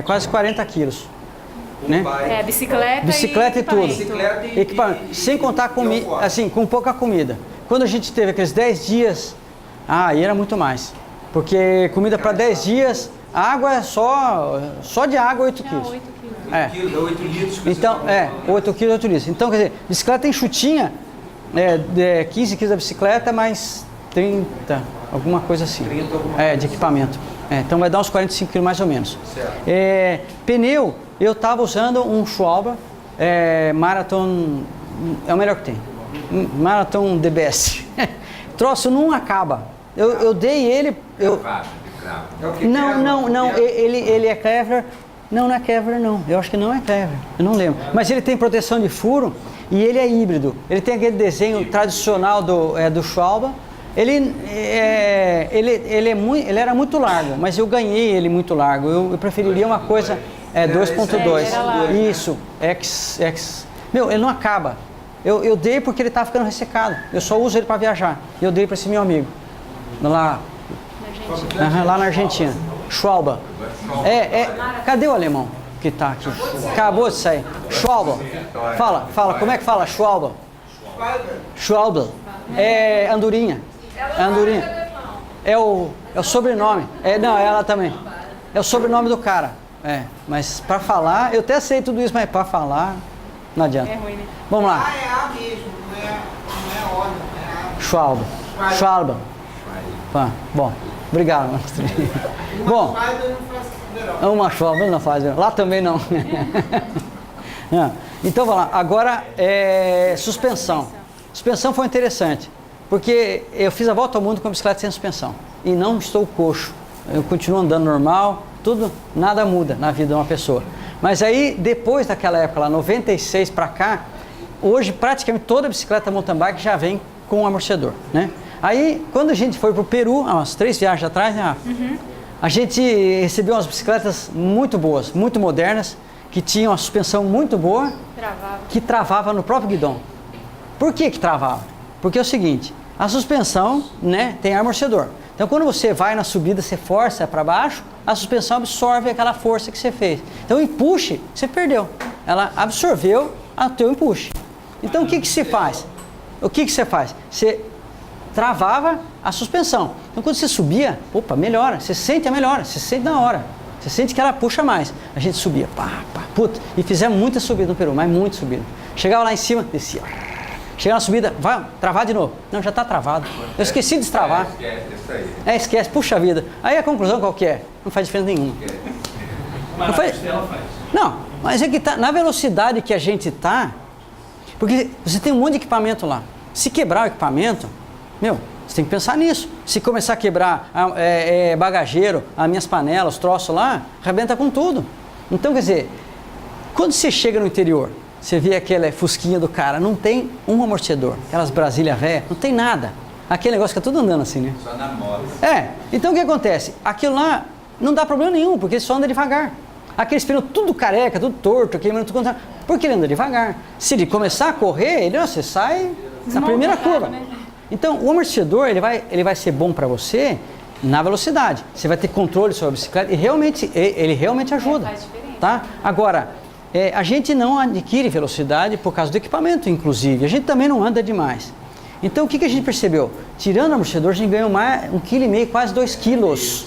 quase 40 quilos. Né? Bicicleta e tudo. Equipamento. Sem contar comida, assim, com pouca comida. Quando a gente teve aqueles 10 dias, aí era muito mais. Porque comida para 10 dias, água é só de água 8 quilos. 8 litros. Então, 8 quilos, 8 litros. Então, quer dizer, bicicleta enxutinha, 15 quilos da bicicleta, mais 30, alguma coisa assim. 30 alguma coisa de equipamento. Então vai dar uns 45 quilos mais ou menos. Pneu, eu estava usando um Schwalbe Marathon, é o melhor que tem. Marathon DBS. Troço não acaba. Eu dei ele... Não, ele é Kevlar. Não é Kevlar não, eu acho que não é Kevlar, eu não lembro. Mas ele tem proteção de furo e ele é híbrido. Ele tem aquele desenho tradicional do Schwalbe. Ele era muito largo, mas eu ganhei ele muito largo. Eu preferiria uma coisa 2.2. Isso, X. Meu, ele não acaba. Eu dei porque ele estava ficando ressecado. Eu só uso ele para viajar. Eu dei para esse meu amigo. Lá na Argentina. Schwalbe. Cadê o alemão que está aqui? Acabou de sair. Schwalbe. Fala, como é que fala Schwalbe? Schwalbe. É andorinha. É o sobrenome. Não, ela também. É o sobrenome do cara. Mas para falar, eu até sei tudo isso, mas para falar, não adianta. É ruim, né? Vamos lá. É A mesmo, não é O, não. Schwalbe. Bom, obrigado. Bom, uma Schwalbe não faz, lá também não. Então vamos lá, agora suspensão. Suspensão foi interessante, porque eu fiz a volta ao mundo com a bicicleta sem suspensão e não estou coxo. Eu continuo andando normal, nada muda na vida de uma pessoa. Mas aí, depois daquela época lá, 96 para cá, hoje praticamente toda bicicleta mountain bike já vem com um amortecedor, né? Aí, quando a gente foi para o Peru, umas 3 viagens atrás, né, a gente recebeu umas bicicletas muito boas, muito modernas, que tinham uma suspensão muito boa, que travava no próprio guidão. Por que travava? Porque é o seguinte, a suspensão, né, tem amortecedor. Então, quando você vai na subida, você força para baixo, a suspensão absorve aquela força que você fez. Então, o empuxe, você perdeu. Ela absorveu o teu empuxe. Então, o que você faz? Você travava a suspensão. Então, quando você subia, melhora. Você sente a melhora, você sente na hora. Você sente que ela puxa mais. A gente subia, e fizemos muita subida no Peru, mas muita subida. Chegava lá em cima, descia. Chegava na subida, vai travar de novo. Não, já está travado. Eu esqueci de destravar. Esquece, puxa vida. Aí a conclusão qual que é? Não faz diferença nenhuma. Não, mas é que tá, na velocidade que a gente está, porque você tem um monte de equipamento lá. Se quebrar o equipamento, você tem que pensar nisso. Se começar a quebrar bagageiro, as minhas panelas, os troços lá, arrebenta com tudo. Então, quer dizer, quando você chega no interior, você vê aquela fusquinha do cara, não tem um amortecedor, aquelas Brasília velha, não tem nada. Aquele negócio fica tudo andando assim, né? Só na moto. Então o que acontece? Aquilo lá não dá problema nenhum, porque só anda devagar. Aqueles pneus tudo careca, tudo torto, queimando tudo. Porque ele anda devagar. Se ele começar a correr, você sai na primeira curva. Então, o amortecedor ele vai ser bom para você na velocidade. Você vai ter controle sobre a bicicleta e ele realmente ajuda. Faz diferença. Tá? Agora, a gente não adquire velocidade por causa do equipamento, inclusive. A gente também não anda demais. Então, o que a gente percebeu? Tirando o amortecedor, a gente ganhou mais 1,5 kg, quase 2 quilos.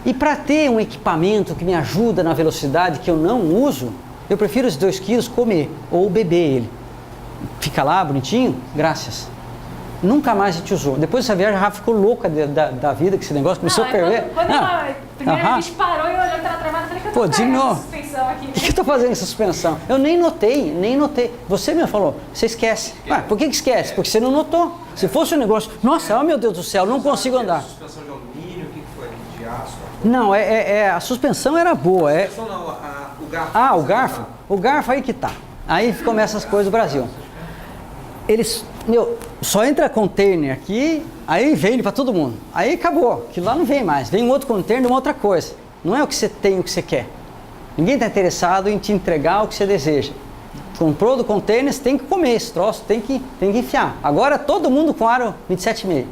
E para ter um equipamento que me ajuda na velocidade que eu não uso, eu prefiro os 2 quilos comer ou beber ele. Fica lá, bonitinho, graças. Nunca mais a gente usou. Depois dessa viagem, a Rafa ficou louca da vida com esse negócio, começou a perder. Primeiro a gente parou e olhou pela travada e falei que eu tô fazendo suspensão aqui. O que eu tô fazendo essa suspensão? Eu nem notei. Você mesmo falou, você esquece. Por que esquece? Porque você não notou. Se fosse um negócio, nossa, oh meu Deus do céu, não consigo andar. Suspensão de alumínio, o que foi? De aço? Não, a suspensão era boa. A suspensão não, o garfo. Ah, o garfo? O garfo aí que tá. Aí começam as coisas do Brasil. Eles, só entra container aqui, aí vende para todo mundo. Aí acabou, que lá não vem mais. Vem um outro container de uma outra coisa. Não é o que você tem, o que você quer. Ninguém está interessado em te entregar o que você deseja. Comprou do container, você tem que comer esse troço, tem que enfiar. Agora todo mundo com aro 27,5.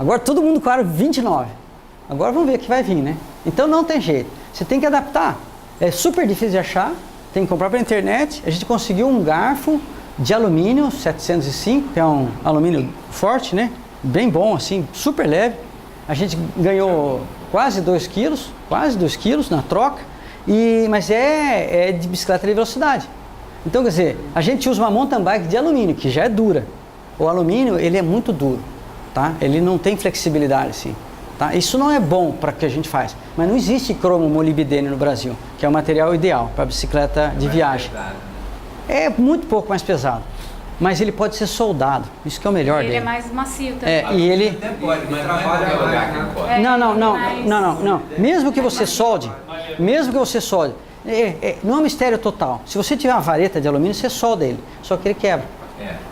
Agora todo mundo com aro 29. Agora vamos ver o que vai vir, né? Então não tem jeito. Você tem que adaptar. É super difícil de achar, tem que comprar pela internet. A gente conseguiu um garfo de alumínio 705, que é um alumínio forte, né? Bem bom, assim, super leve. A gente ganhou quase 2 quilos na troca, mas é de bicicleta de velocidade. Então, quer dizer, a gente usa uma mountain bike de alumínio, que já é dura. O alumínio, ele é muito duro, tá? Ele não tem flexibilidade, assim. Tá? Isso não é bom para o que a gente faz, mas não existe cromo molibdênio no Brasil, que é o material ideal para bicicleta de viagem. É muito pouco mais pesado, mas ele pode ser soldado, isso que é o melhor dele. Ele é mais macio também. E ele... Pode, mas não é qualquer lugar que pode. Não. Mesmo que você solde, não é um mistério total. Se você tiver uma vareta de alumínio, você solda ele, só que ele quebra.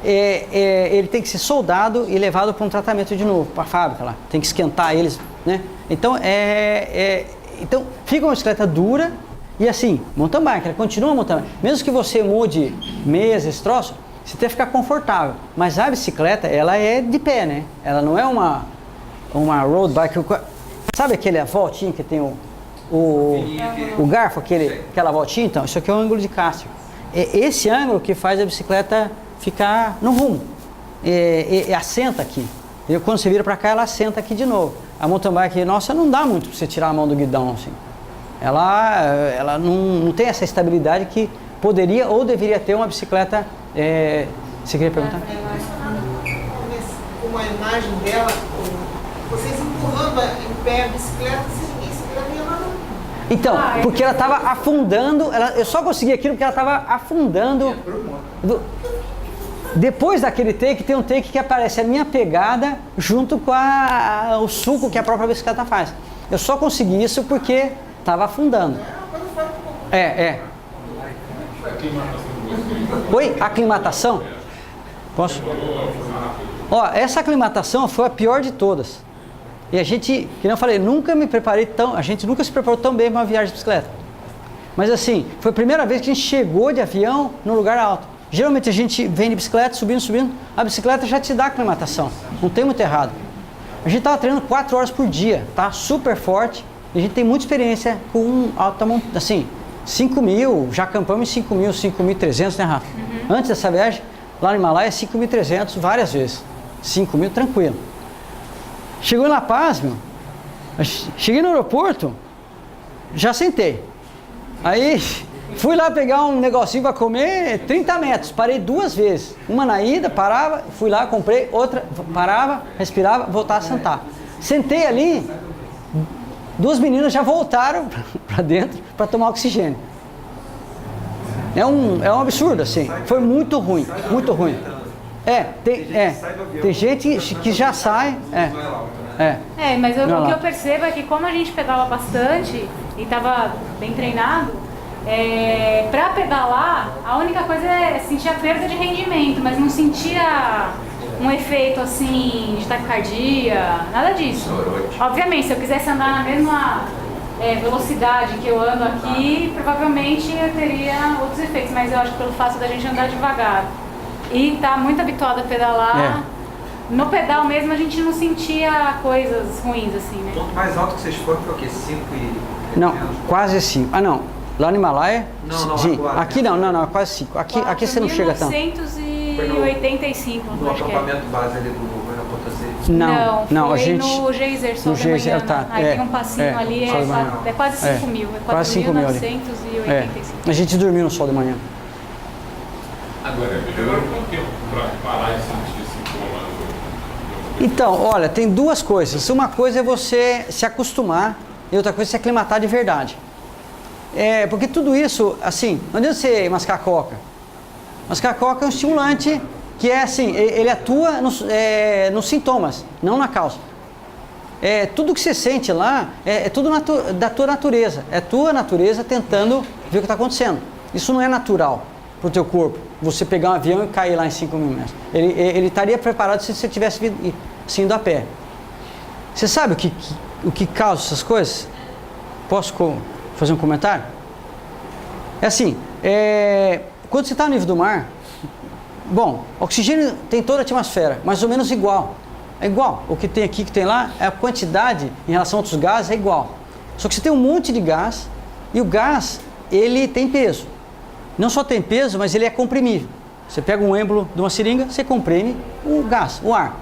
Ele tem que ser soldado e levado para um tratamento de novo, para a fábrica lá. Tem que esquentar eles, né? Então, então fica uma bicicleta dura. E assim, mountain bike, ela continua mountain bike. Mesmo que você mude meias, esse troço, você tem que ficar confortável. Mas a bicicleta, ela é de pé, né? Ela não é uma road bike. Sabe aquela voltinha que tem o garfo, aquela voltinha? Então, isso aqui é um ângulo de Castro. É esse ângulo que faz a bicicleta ficar no rumo. Assenta aqui. E quando você vira para cá, ela assenta aqui de novo. A mountain bike, nossa, não dá muito para você tirar a mão do guidão, assim. Ela não tem essa estabilidade que poderia ou deveria ter uma bicicleta. Você queria perguntar? Uma imagem dela, vocês empurrando em pé a bicicleta, ninguém seguraria nada. Então, porque ela estava afundando, eu só consegui aquilo porque ela estava afundando. Depois daquele take, tem um take que aparece a minha pegada junto com o suco que a própria bicicleta faz. Eu só consegui isso porque estava afundando. Oi? Aclimatação? Posso? Essa aclimatação foi a pior de todas. E a gente, como eu falei, a gente nunca se preparou tão bem para uma viagem de bicicleta. Mas assim, foi a primeira vez que a gente chegou de avião num lugar alto. Geralmente a gente vem de bicicleta, subindo, a bicicleta já te dá aclimatação. Não tem muito errado. A gente estava treinando 4 horas por dia, tá? Super forte. E a gente tem muita experiência com alta montanha, assim, 5.000, já acampamos em 5.000, 5.300, né, Rafa? Antes dessa viagem, lá no Himalaia, 5.300 várias vezes. 5.000 tranquilo. Chegou em La Paz, cheguei no aeroporto, já sentei. Aí fui lá pegar um negocinho para comer, 30 metros, parei 2 vezes. Uma na ida, parava, fui lá, comprei, outra, parava, respirava, voltava a sentar. Sentei ali, 2 meninas já voltaram para dentro para tomar oxigênio. É um absurdo, assim. Foi muito ruim, muito ruim. Tem gente que já sai. Mas o que eu percebo é que como a gente pedala bastante e estava bem treinado, para pedalar, a única coisa é sentir a perda de rendimento, mas não sentia um efeito assim de taquicardia, nada disso. Obviamente, se eu quisesse andar na mesma velocidade que eu ando aqui, provavelmente eu teria outros efeitos, mas eu acho que pelo fato da gente andar devagar E tá muito habituado a pedalar. No pedal mesmo a gente não sentia coisas ruins assim, né? O ponto mais alto que vocês foram foi o quê? 5 e... Não, quase 5. Ah, não. Lá no Himalaia? Não, sim. Agora, aqui não, quase 5. Aqui você não chega tanto. 4.985, no acho que acampamento base ali do Potosí. Não, foi a gente... no Geyser, só no de Geyser, manhã, tá. Aí tem um passinho ali, é quase 5 mil. É quase 5 mil ali. 4.985. A gente dormiu no sol de manhã. Agora, quanto tempo para parar e sentir sintomas? Então, olha, tem duas coisas. Uma coisa é você se acostumar e outra coisa é se aclimatar de verdade. Porque tudo isso, assim, não adianta você mascar coca. Mascar coca é um estimulante que é assim, ele atua nos sintomas, não na causa. Tudo que você sente lá é tudo da tua natureza. É tua natureza tentando ver o que está acontecendo. Isso não é natural para o teu corpo. Você pegar um avião e cair lá em 5 mil metros. Ele estaria preparado se você tivesse indo a pé. Você sabe o que causa essas coisas? Posso fazer um comentário? É assim, quando você está no nível do mar, bom, oxigênio tem toda a atmosfera, mais ou menos igual. É igual. O que tem aqui, que tem lá, a quantidade em relação a outros gases é igual. Só que você tem um monte de gás e o gás, ele tem peso. Não só tem peso, mas ele é comprimível. Você pega um êmbolo de uma seringa, você comprime o gás, o ar.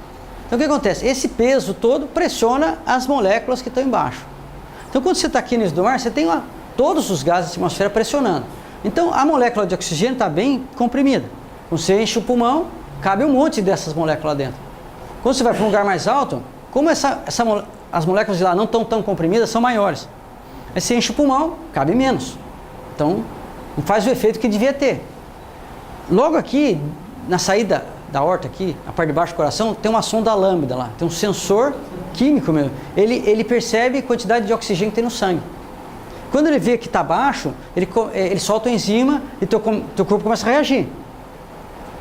Então o que acontece? Esse peso todo pressiona as moléculas que estão embaixo. Então quando você está aqui no nível do mar, você tem todos os gases da atmosfera pressionando. Então a molécula de oxigênio está bem comprimida. Quando você enche o pulmão, cabe um monte dessas moléculas lá dentro. Quando você vai para um lugar mais alto, como as moléculas de lá não estão tão comprimidas, são maiores. Aí você enche o pulmão, cabe menos. Então não faz o efeito que devia ter. Logo aqui, na saída da horta aqui, a parte de baixo do coração, tem uma sonda lambda lá, tem um sensor químico mesmo. Ele percebe a quantidade de oxigênio que tem no sangue. Quando ele vê que está baixo, ele solta a enzima e teu corpo começa a reagir.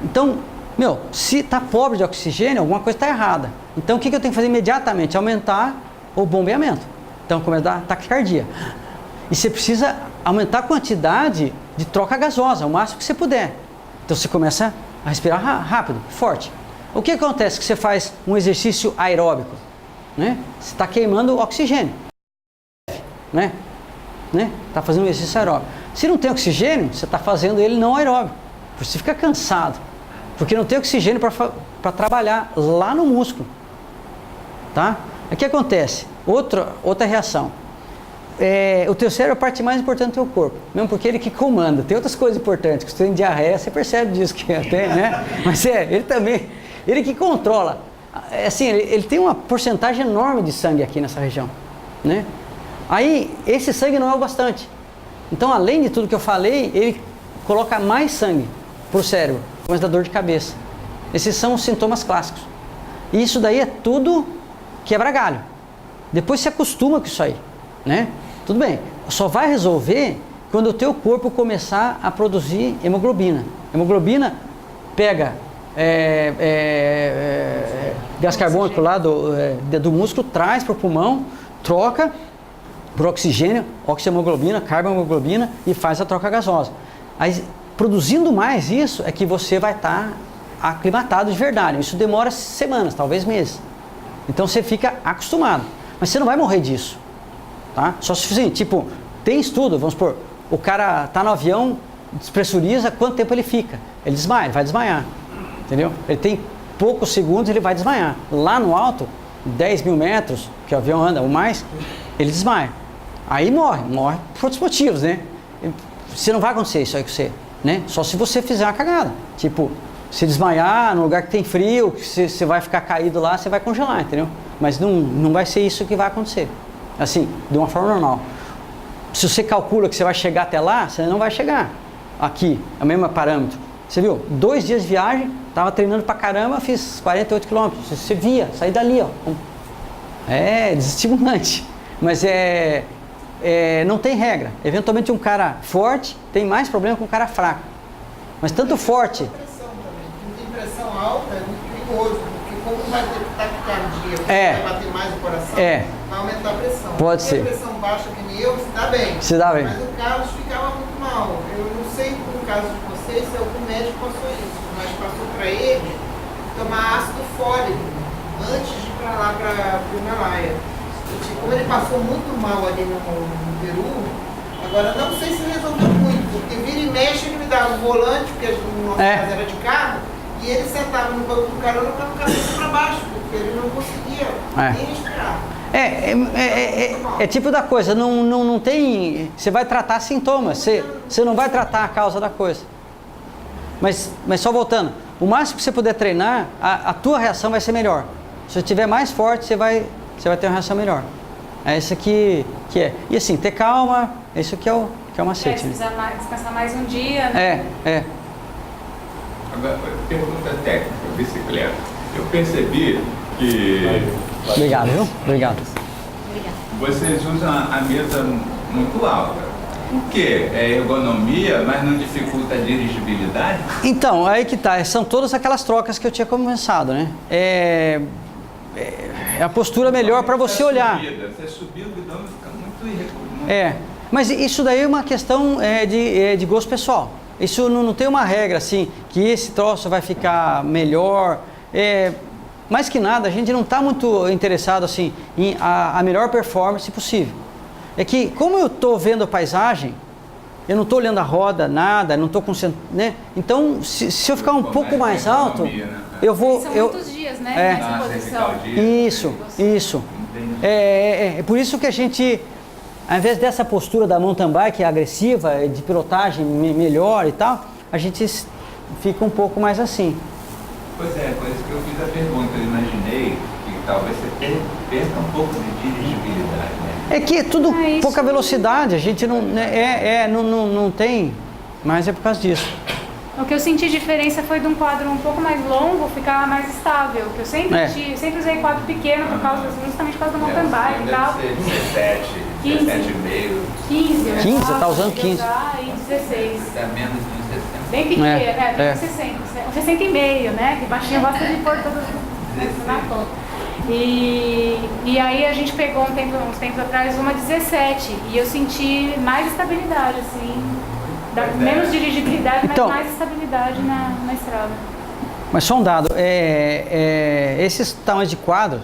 Então, se está pobre de oxigênio, alguma coisa está errada. Então, o que eu tenho que fazer imediatamente? Aumentar o bombeamento. Então, começa a dar taquicardia. E você precisa aumentar a quantidade de troca gasosa, o máximo que você puder. Então, você começa a respirar rápido, forte. O que acontece? Que você faz um exercício aeróbico, né? Você está queimando oxigênio, né? Está fazendo um exercício aeróbico. Se não tem oxigênio, você está fazendo ele não aeróbico. Você fica cansado, porque não tem oxigênio para trabalhar lá no músculo, tá? O que acontece? Outra reação. O teu cérebro é a parte mais importante do teu corpo, mesmo porque ele que comanda. Tem outras coisas importantes, que você tem diarreia, você percebe disso que até, né? Mas ele também, ele que controla. Assim, ele tem uma porcentagem enorme de sangue aqui nessa região, né? Aí, esse sangue não é o bastante. Então, além de tudo que eu falei, ele coloca mais sangue para o cérebro, começa a dar dor de cabeça. Esses são os sintomas clássicos. E isso daí é tudo quebra galho. Depois se acostuma com isso aí, né? Tudo bem, só vai resolver quando o teu corpo começar a produzir hemoglobina. Hemoglobina pega gás carbônico lá do músculo, traz para o pulmão, troca por oxigênio, oxihemoglobina, carbohemoglobina e faz a troca gasosa. Aí, produzindo mais isso, é que você vai estar aclimatado de verdade. Isso demora semanas, talvez meses. Então você fica acostumado. Mas você não vai morrer disso. Tá? Só se assim, tipo, tem estudo, vamos supor, o cara está no avião, despressuriza, quanto tempo ele fica? Ele desmaia, ele vai desmaiar. Entendeu? Ele tem poucos segundos, ele vai desmaiar. Lá no alto, 10 mil metros, que o avião anda ou mais, ele desmaia. Aí morre por outros motivos, né? Você não vai acontecer isso aí com você, né? Só se você fizer uma cagada. Tipo, se desmaiar no lugar que tem frio, que você vai ficar caído lá, você vai congelar, entendeu? Mas não vai ser isso que vai acontecer. Assim, de uma forma normal. Se você calcula que você vai chegar até lá, você não vai chegar. Aqui, é o mesmo parâmetro. Você viu? 2 dias de viagem, tava treinando pra caramba, fiz 48 quilômetros. Você via, saí dali, ó. É desestimulante. Mas não tem regra. Eventualmente um cara forte tem mais problema que um cara fraco. Mas tanto forte... Quem tem pressão alta é muito perigoso, porque como vai ter taquicardia, vai bater mais o coração, vai aumentar a pressão. Pode ser. Se a pressão baixa que nem eu, se dá bem. Se dá bem. Mas o Carlos ficava muito mal. Eu não sei, no caso de vocês, se algum médico passou isso, mas passou para ele tomar ácido fólico antes de ir para lá, para o Himalaia. Como ele passou muito mal ali no Peru, agora não sei se resolveu muito, porque vira e mexe ele me dava um volante, porque o nosso caso era de carro, e ele sentava no banco do carona para não cabeça para baixo, porque ele não conseguia nem respirar. É tipo da coisa, não tem. Você vai tratar sintomas, você não vai tratar a causa da coisa. Mas só voltando, o máximo que você puder treinar, a tua reação vai ser melhor. Se você estiver mais forte, você vai ter uma reação melhor. É isso que é. E assim, ter calma, isso que é o macete. Se precisar descansar mais um dia, né? Agora, pergunta técnica, bicicleta. Eu percebi que... Obrigado, viu? Obrigado. Vocês usam a mesa muito alta. Por quê? É ergonomia, mas não dificulta a dirigibilidade? Então, aí que tá. São todas aquelas trocas que eu tinha começado, né? É a postura melhor para você olhar. Você subiu, o guidão fica muito irregular. Mas isso daí é uma questão de gosto pessoal. Isso não tem uma regra assim, que esse troço vai ficar melhor. Mais que nada, a gente não está muito interessado assim, em a melhor performance possível. É que, como eu estou vendo a paisagem, eu não estou olhando a roda, nada, não estou concentrado, né? Então, se eu ficar um pouco mais alto, eu vou... São muitos dias, né? Nessa posição. Isso. É por isso que a gente, ao invés dessa postura da mountain bike agressiva, de pilotagem melhor e tal, a gente fica um pouco mais assim. Pois é, por isso que eu fiz a pergunta. Eu imaginei que talvez você perca um pouco de dirigibilidade, né? É que é tudo pouca velocidade, a gente não tem, mas é por causa disso. O que eu senti diferença foi de um quadro um pouco mais longo ficar mais estável. Que eu sempre usei quadro pequeno justamente por causa do mountain bike e tal. 17, 17,5. 15. Você está usando 15. E 16. Está menos de 60. Bem pequeno, 60 e meio, né? Que baixinho gosta de pôr todas na conta. E aí a gente pegou uns tempos atrás uma 17 e eu senti mais estabilidade, assim, menos dirigibilidade, mas mais estabilidade na estrada. Mas só um dado, esses tamanhos de quadro,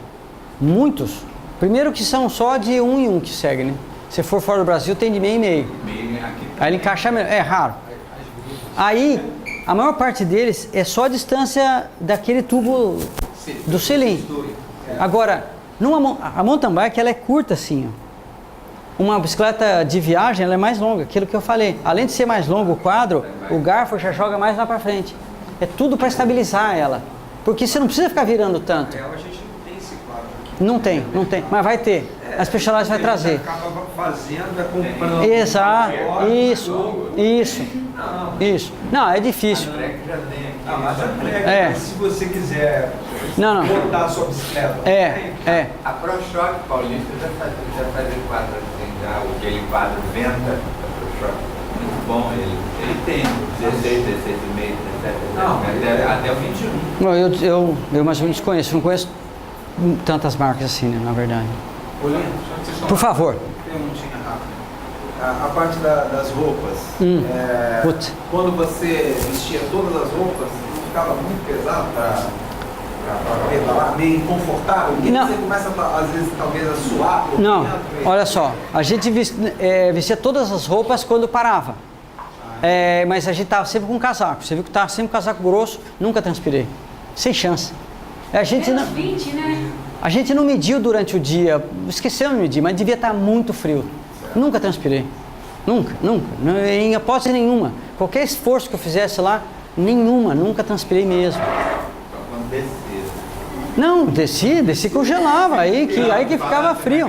muitos, primeiro que são só de 1 em 1 que seguem, né? Se for fora do Brasil tem de meio em meio. Aí ele encaixa melhor, é raro. Aí a maior parte deles é só a distância daquele tubo do selim. Agora, a mountain bike ela é curta assim, ó. Uma bicicleta de viagem ela é mais longa, aquilo que eu falei. Além de ser mais longo o quadro, o garfo já joga mais lá para frente. É tudo para estabilizar ela, porque você não precisa ficar virando tanto. A gente não tem esse quadro aqui. Não tem, mas vai ter. A Specialized vai trazer. Acaba fazendo, comprando. Exato, isso. Não, é difícil. Mas a Trek, se você quiser botar a sua bicicleta. A ProShock Paulista já fazia quadro assim, já aquele quadro venta da ProShock. Muito bom ele tem 16, 16,5, 17, até o 21. Eu mais ou menos conheço, não conheço tantas marcas assim, né, na verdade. Por favor. Perguntinha rápida. A parte das roupas. Quando você vestia todas as roupas, não ficava muito pesado para pedalar, meio inconfortável? Porque você começa, às vezes, talvez a suar por Não, dentro, olha só. A gente vestia todas as roupas quando parava. Mas a gente estava sempre com casaco. Você viu que estava sempre com casaco grosso, nunca transpirei. Sem chance. A gente não... 20, né? A gente não mediu durante o dia, esqueceu de medir, mas devia estar muito frio. Nunca transpirei. Nunca. Em hipótese nenhuma. Qualquer esforço que eu fizesse lá, nunca transpirei mesmo. Não, desci congelava, aí que ficava frio.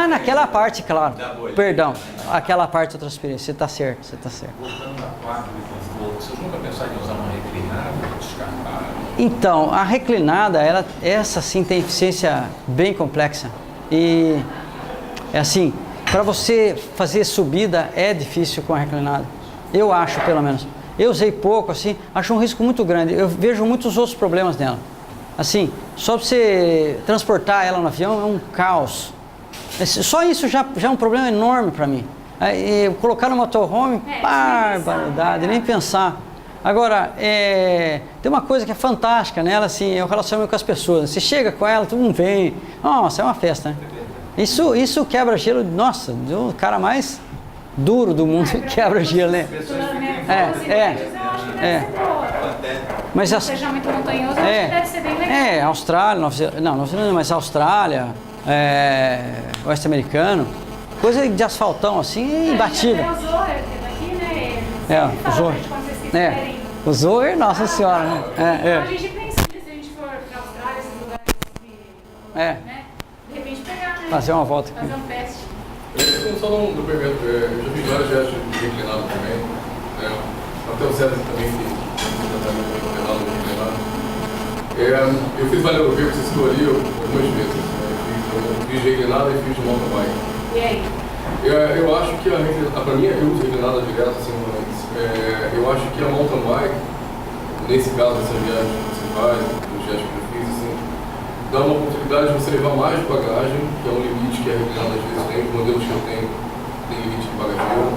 Naquela parte, claro. Perdão, aquela parte eu transpirei. Você está certo. Voltando à quadra de conforto, vocês nunca pensaram em usar uma reclinada para descartar? Então, a reclinada, essa sim tem eficiência bem complexa. E é assim, para você fazer subida é difícil com a reclinada. Eu acho, pelo menos. Eu usei pouco, assim, acho um risco muito grande. Eu vejo muitos outros problemas nela. Assim, só para você transportar ela no avião é um caos. Só isso já é um problema enorme para mim. Colocar no motorhome, barbaridade, nem pensar. Agora, tem uma coisa que é fantástica nela, assim, é o relacionamento com as pessoas. Você chega com ela, todo mundo vem, nossa, é uma festa, né? Isso quebra gelo, nossa, o cara mais duro do mundo quebra gelo, né? Mas não seja muito montanhoso, acho que deve ser bem legal. Austrália, Nova Zelândia, mas Austrália, Oeste Americano, coisa de asfaltão assim, é imbatível. O Zohar, que é daqui, né? O Zohar. O Zohar, nossa senhora, né? A gente pensa que se a gente for para a Austrália, esses lugares né? De repente pegar, né? Fazer uma volta. Fazer um teste. Só um depoimento, eu já vi várias viagens de inclinado também, até o César também, eu fiz Vale Europeu, que você citou ali, algumas vezes. Eu fiz reclinada e fiz de mountain bike. E aí? Eu acho que para mim, eu uso reclinada direto, assim, mas eu acho que a mountain bike, nesse caso, essa viagem que você faz, os viagens que eu fiz, assim, dá uma oportunidade de você levar mais bagagem, que é um limite que a reclinada às vezes tem, os modelos que eu tenho, tem limite de bagageiro,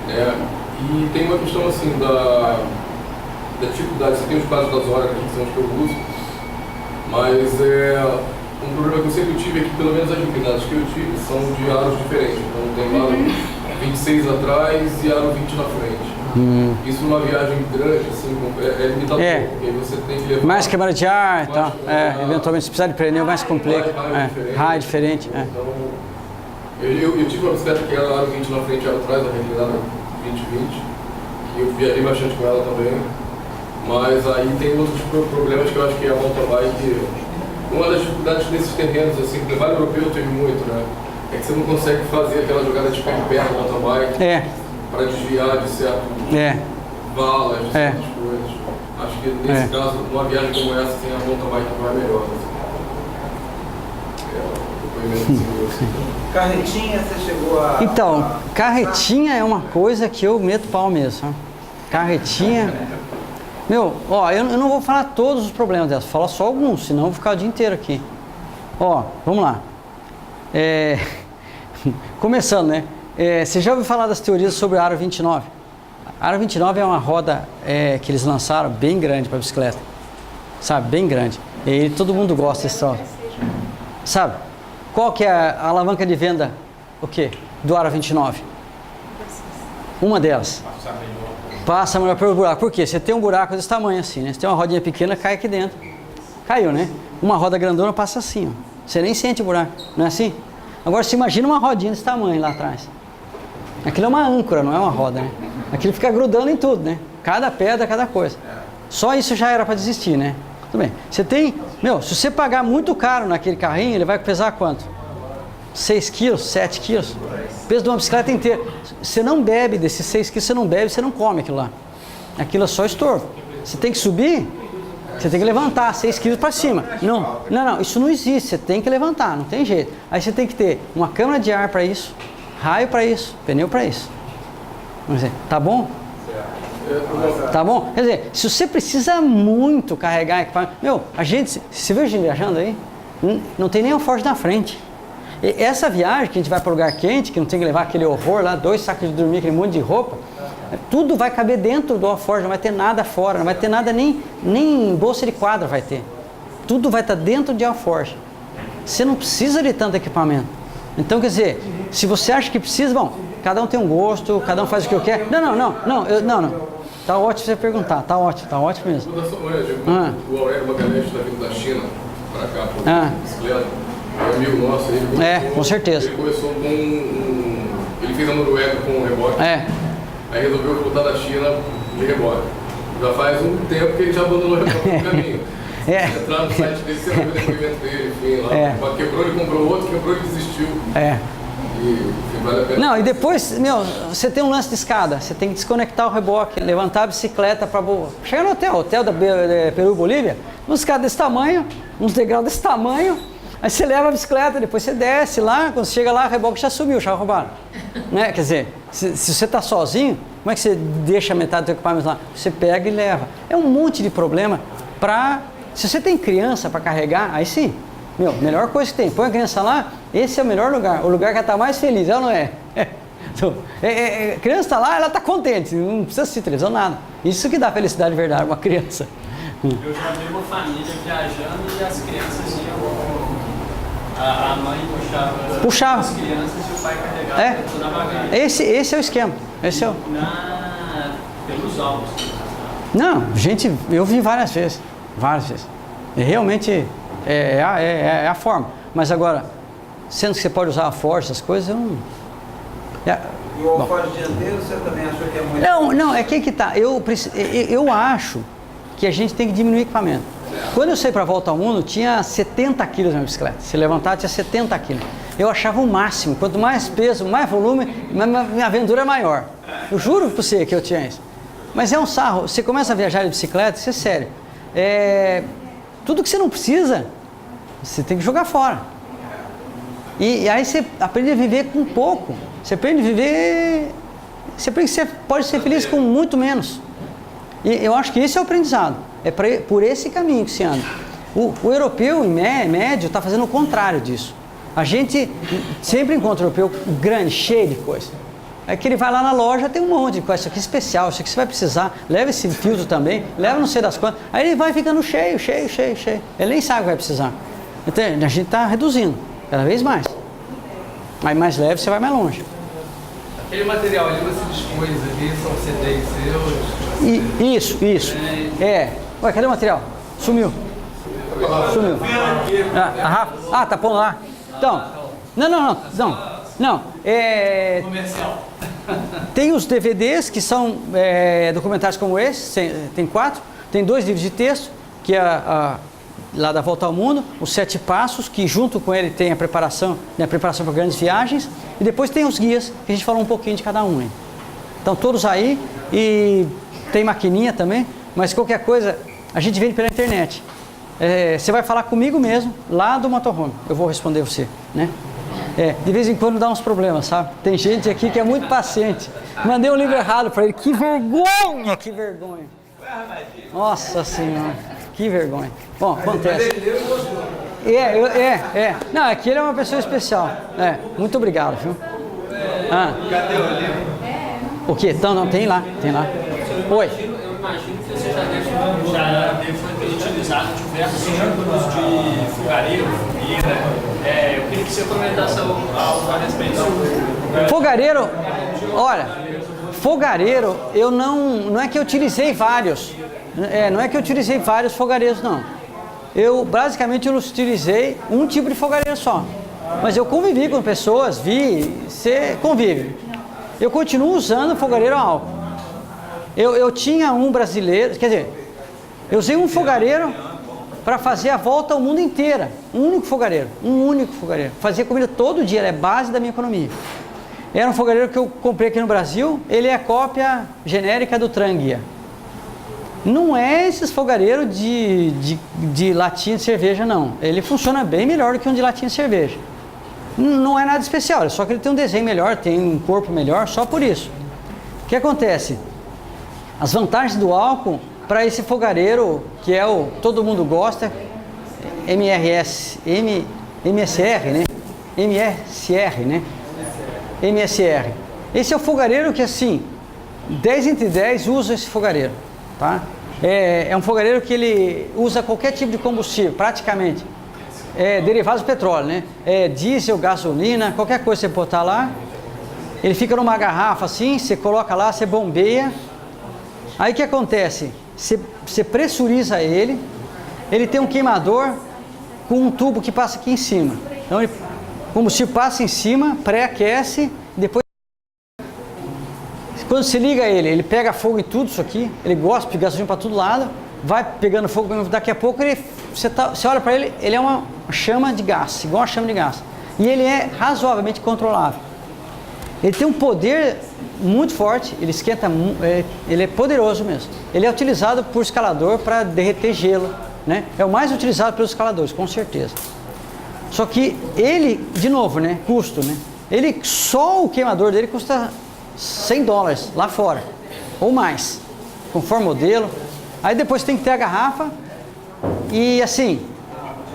né? E tem uma questão assim da dificuldade, você tem os casos das horas que são os que eu uso, mas um problema que eu sempre tive é que pelo menos as inclinadas que eu tive são de aros diferentes, então tem aro 26 atrás e aro 20 na frente. Isso numa viagem grande, assim, é limitador, porque você tem que levar... Mais queimada de ar e tal, eventualmente se precisar de pneu mais complexo, raio diferente. Então, eu tive uma bicicleta que era aro 20 na frente e aro atrás, a reclinada 20-20, que eu viajei bastante com ela também, mas aí tem outros problemas que eu acho que a mountain bike, uma das dificuldades desses terrenos, assim, que Vale Europeu teve muito, né? É que você não consegue fazer aquela jogada de pé em pé na mountain bike para desviar de certo valas, de certas coisas. Acho que nesse caso, numa viagem como essa, assim, a mountain bike vai melhor. Carretinha, você chegou a... Então, carretinha é uma coisa que eu meto pau mesmo, sabe? Carretinha... Meu, eu não vou falar todos os problemas dessa, vou falar só alguns, senão eu vou ficar o dia inteiro aqui. Vamos lá. Começando, né? Você já ouviu falar das teorias sobre o aro 29? A aro 29 é uma roda que eles lançaram bem grande para bicicleta. Sabe? Bem grande. E todo mundo gosta desse troço. Sabe? Qual que é a alavanca de venda? O quê? Do aro 29? Uma delas. Passa melhor pelo buraco. Por quê? Você tem um buraco desse tamanho assim, né? Você tem uma rodinha pequena, cai aqui dentro. Caiu, né? Uma roda grandona passa assim, ó. Você nem sente o buraco. Não é assim? Agora você imagina uma rodinha desse tamanho lá atrás. Aquilo é uma âncora, não é uma roda, né? Aquilo fica grudando em tudo, né? Cada pedra, cada coisa. Só isso já era para desistir, né? Tudo bem. Você tem... se você pagar muito caro naquele carrinho, ele vai pesar quanto? 6 quilos, 7 quilos? Peso de uma bicicleta inteira. Você não bebe desses 6 quilos, você não bebe, você não come aquilo lá. Aquilo é só estorvo. Você tem que subir, você tem que levantar 6 quilos para cima. Não, isso não existe, você tem que levantar, não tem jeito. Aí você tem que ter uma câmara de ar para isso, raio para isso, pneu para isso. Vamos dizer, tá bom? Tá bom? Quer dizer, se você precisa muito carregar equipamento... você viu a gente viajando aí? Não tem nem alforje na frente. E essa viagem que a gente vai para lugar quente, que não tem que levar aquele horror lá, 2 sacos de dormir, aquele monte de roupa, tudo vai caber dentro do alforje, não vai ter nada fora, não vai ter nada, nem bolsa de quadra vai ter. Tudo vai estar dentro de alforje. Você não precisa de tanto equipamento. Então, quer dizer, se você acha que precisa, cada um tem um gosto, cada um faz o que eu quero. Não. Tá ótimo você perguntar, tá ótimo mesmo. O Aurélio Magalhães está vindo da China para cá por bicicleta. É um amigo nosso, ele com certeza. Ele começou com ele fez a Noruega com um reboque. Aí resolveu voltar da China de reboque. Já faz um tempo que ele já abandonou o reboque no caminho. Entrar no site dele, você vai ver o depoimento dele, enfim, lá. Quebrou, ele comprou outro, quebrou, ele desistiu. E vale a pena. Não, e depois, você tem um lance de escada, você tem que desconectar o reboque, levantar a bicicleta para chegar no hotel da Peru, Bolívia, uns escadas desse tamanho, uns degraus desse tamanho. Aí você leva a bicicleta, depois você desce lá, quando você chega lá, o reboque já subiu, já roubaram. Né? Quer dizer, se você está sozinho, como é que você deixa metade do seu equipamento lá? Você pega e leva. É um monte de problema para... Se você tem criança para carregar, aí sim, melhor coisa que tem. Põe a criança lá, esse é o melhor lugar, o lugar que ela está mais feliz, ela não é? Criança está lá, ela está contente, não precisa assistir televisão, nada. Isso que dá felicidade de verdade, uma criança. Eu já vi uma família viajando e as crianças iam. A mãe puxava as crianças e o pai carregava tudo na bagagem. Esse é o esquema. Esse é o... Pelos altos. Não, gente, eu vi várias vezes. E realmente é a forma. Mas agora, sendo que você pode usar a força, essas coisas, eu não... E o alforje dianteiro, você também achou que é muito... Não, é que tá. Eu acho que a gente tem que diminuir o equipamento. Quando eu saí para a volta ao mundo, tinha 70 quilos na bicicleta. Se levantar, tinha 70 quilos. Eu achava o máximo. Quanto mais peso, mais volume, minha aventura é maior. Eu juro para você que eu tinha isso. Mas é um sarro. Você começa a viajar de bicicleta, isso é sério. Tudo que você não precisa, você tem que jogar fora. E aí você aprende a viver com pouco. Você aprende a viver... Você aprende que você pode ser feliz com muito menos. E eu acho que esse é o aprendizado. É por esse caminho que se anda. O europeu, em médio, está fazendo o contrário disso. A gente sempre encontra o europeu grande, cheio de coisa. É que ele vai lá na loja, tem um monte de coisa. Isso aqui é especial, isso aqui você vai precisar. Leva esse filtro também, leva não sei das quantas. Aí ele vai ficando cheio. Ele nem sabe o que vai precisar. Então, a gente está reduzindo, cada vez mais. Aí mais leve, você vai mais longe. Aquele material ali, você dispôs ali, são CDs seus? Isso. Ué, cadê o material? Sumiu. Tá pondo lá. Então, não. Comercial. Tem os DVDs, que são documentários como esse, tem 4. Tem 2 livros de texto, que é lá da Volta ao Mundo, os 7 passos, que junto com ele tem a preparação para grandes viagens. E depois tem os guias, que a gente falou um pouquinho de cada um. Hein? Então todos aí, e tem maquininha também, mas qualquer coisa a gente vende pela internet. Você vai falar comigo mesmo, lá do motorhome, eu vou responder você, né? De vez em quando dá uns problemas, sabe? Tem gente aqui que é muito paciente. Mandei um livro errado para ele, que vergonha! Nossa Senhora, que vergonha. Bom, acontece. Não, aqui ele é uma pessoa especial. Muito obrigado, viu? Cadê o livro? O quê? Então, não, tem lá. Oi. Eu imagino que você já deve ter utilizado diversos tipos de fogareiro, fogueira. Eu queria que você comentasse algo a respeito disso. Fogareiro, eu não é que eu utilizei vários. Não é que eu utilizei vários fogareiros, não. Basicamente, eu utilizei um tipo de fogareiro só. Mas eu convivi com pessoas, você convive. Eu continuo usando fogareiro a álcool. Eu tinha um brasileiro, quer dizer, eu usei um fogareiro para fazer a volta ao mundo inteira. Um único fogareiro. Fazia comida todo dia, é base da minha economia. Era um fogareiro que eu comprei aqui no Brasil, ele é cópia genérica do Trangia. Não é esses fogareiros de latinha de cerveja, não. Ele funciona bem melhor do que um de latinha de cerveja. Não é nada especial, só que ele tem um desenho melhor, tem um corpo melhor, só por isso. O que acontece? As vantagens do álcool para esse fogareiro, que é todo mundo gosta, MSR. Esse é o fogareiro que, assim, 10 entre 10 usa esse fogareiro, tá? É um fogareiro que ele usa qualquer tipo de combustível, praticamente. Derivados do petróleo, né? Diesel, gasolina, qualquer coisa que você botar lá. Ele fica numa garrafa assim, você coloca lá, você bombeia. Aí o que acontece? Você pressuriza ele tem um queimador com um tubo que passa aqui em cima. Então o combustível passa em cima, pré-aquece, depois quando você liga ele pega fogo em tudo isso aqui, ele gosta de gasolina para todo lado, vai pegando fogo, daqui a pouco você olha para ele, ele é uma chama de gás, igual uma chama de gás. E ele é razoavelmente controlável. Ele tem um poder muito forte, ele esquenta, ele é poderoso mesmo. Ele é utilizado por escalador para derreter gelo, né? É o mais utilizado pelos escaladores, com certeza. Só que ele, de novo, né? Custo, né? Só o queimador dele custa $100 lá fora, ou mais, conforme o modelo. Aí depois tem que ter a garrafa e assim,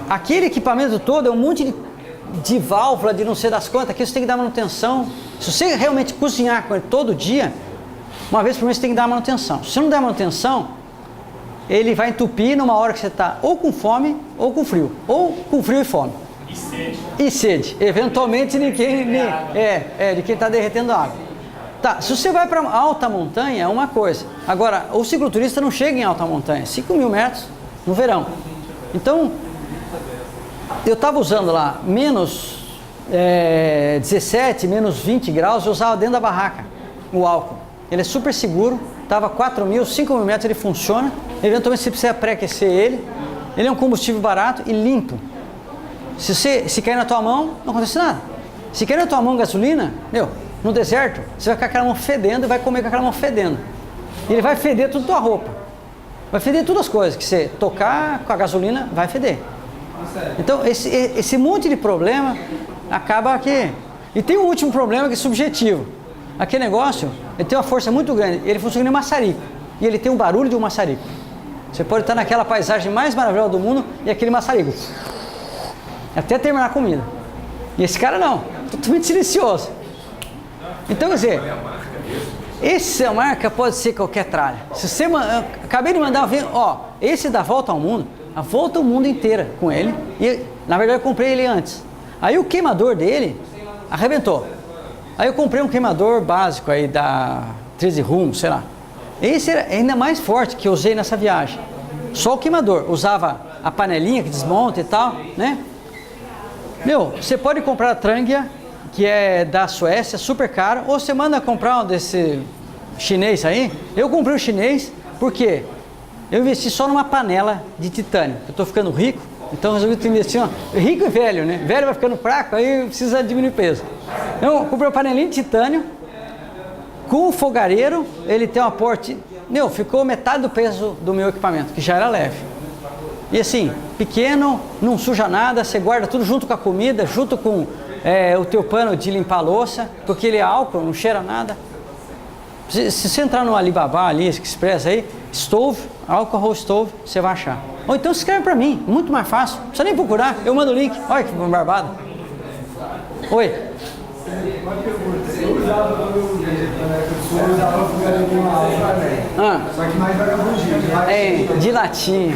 aquele equipamento todo é um monte de válvula, de não sei das quantas, aqui você tem que dar manutenção. Se você realmente cozinhar com ele todo dia, Uma vez por mês você tem que dar manutenção. Se você não der manutenção, ele vai entupir numa hora que você está ou com fome ou com frio. Ou com frio e fome. E sede. E sede. Eventualmente de quem está derretendo a água. Tá, se você vai para alta montanha é uma coisa. Agora, o cicloturista não chega em alta montanha. 5.000 metros no verão. Então, eu estava usando lá menos 17, menos 20 graus, eu usava dentro da barraca o álcool. Ele é super seguro, estava 4.000, 5.000 metros, ele funciona. Eventualmente você precisa pré-aquecer ele. Ele é um combustível barato e limpo. Se cair na tua mão, não acontece nada. Se cair na tua mão gasolina, no deserto, você vai ficar com aquela mão fedendo e vai comer com aquela mão fedendo. E ele vai feder tudo tua roupa. Vai feder todas as coisas, que você tocar com a gasolina, vai feder. Então, esse monte de problema acaba aqui. E tem um último problema que é subjetivo. Aquele negócio, ele tem uma força muito grande, ele funciona em maçarico. E ele tem um barulho de um maçarico. Você pode estar naquela paisagem mais maravilhosa do mundo e aquele maçarico. Até terminar a comida. E esse cara não, totalmente silencioso. Então, quer dizer, essa marca pode ser qualquer tralha. Se você acabei de mandar esse da Volta ao Mundo, a volta ao mundo inteira com ele. E na verdade eu comprei ele antes. Aí o queimador dele arrebentou. Aí eu comprei um queimador básico aí da 13 Rum, sei lá. Esse era ainda mais forte que eu usei nessa viagem. Só o queimador. Usava a panelinha que desmonta e tal, né? Você pode comprar a Trangia, que é da Suécia, super caro, ou você manda comprar um desse chinês aí. Eu comprei o chinês porque eu investi só numa panela de titânio. Eu estou ficando rico, então eu resolvi investir. Rico e velho, né? Velho vai ficando fraco, aí precisa diminuir peso. Então eu comprei uma panelinha de titânio com o fogareiro. Ele tem um aporte. Ficou metade do peso do meu equipamento, que já era leve. E assim, pequeno, não suja nada, você guarda tudo junto com a comida, junto com o teu pano de limpar a louça, porque ele é álcool, não cheira nada. Se você entrar no Alibaba, AliExpress aí, stove, alcohol stove, você vai achar. Ou então escreve para mim, muito mais fácil, não precisa nem procurar, eu mando o link. Olha que barbado. Oi. Uma pergunta, eu usava quando eu usava fogareiro de uma alça também. Só que mais vagabundinho. De latinha.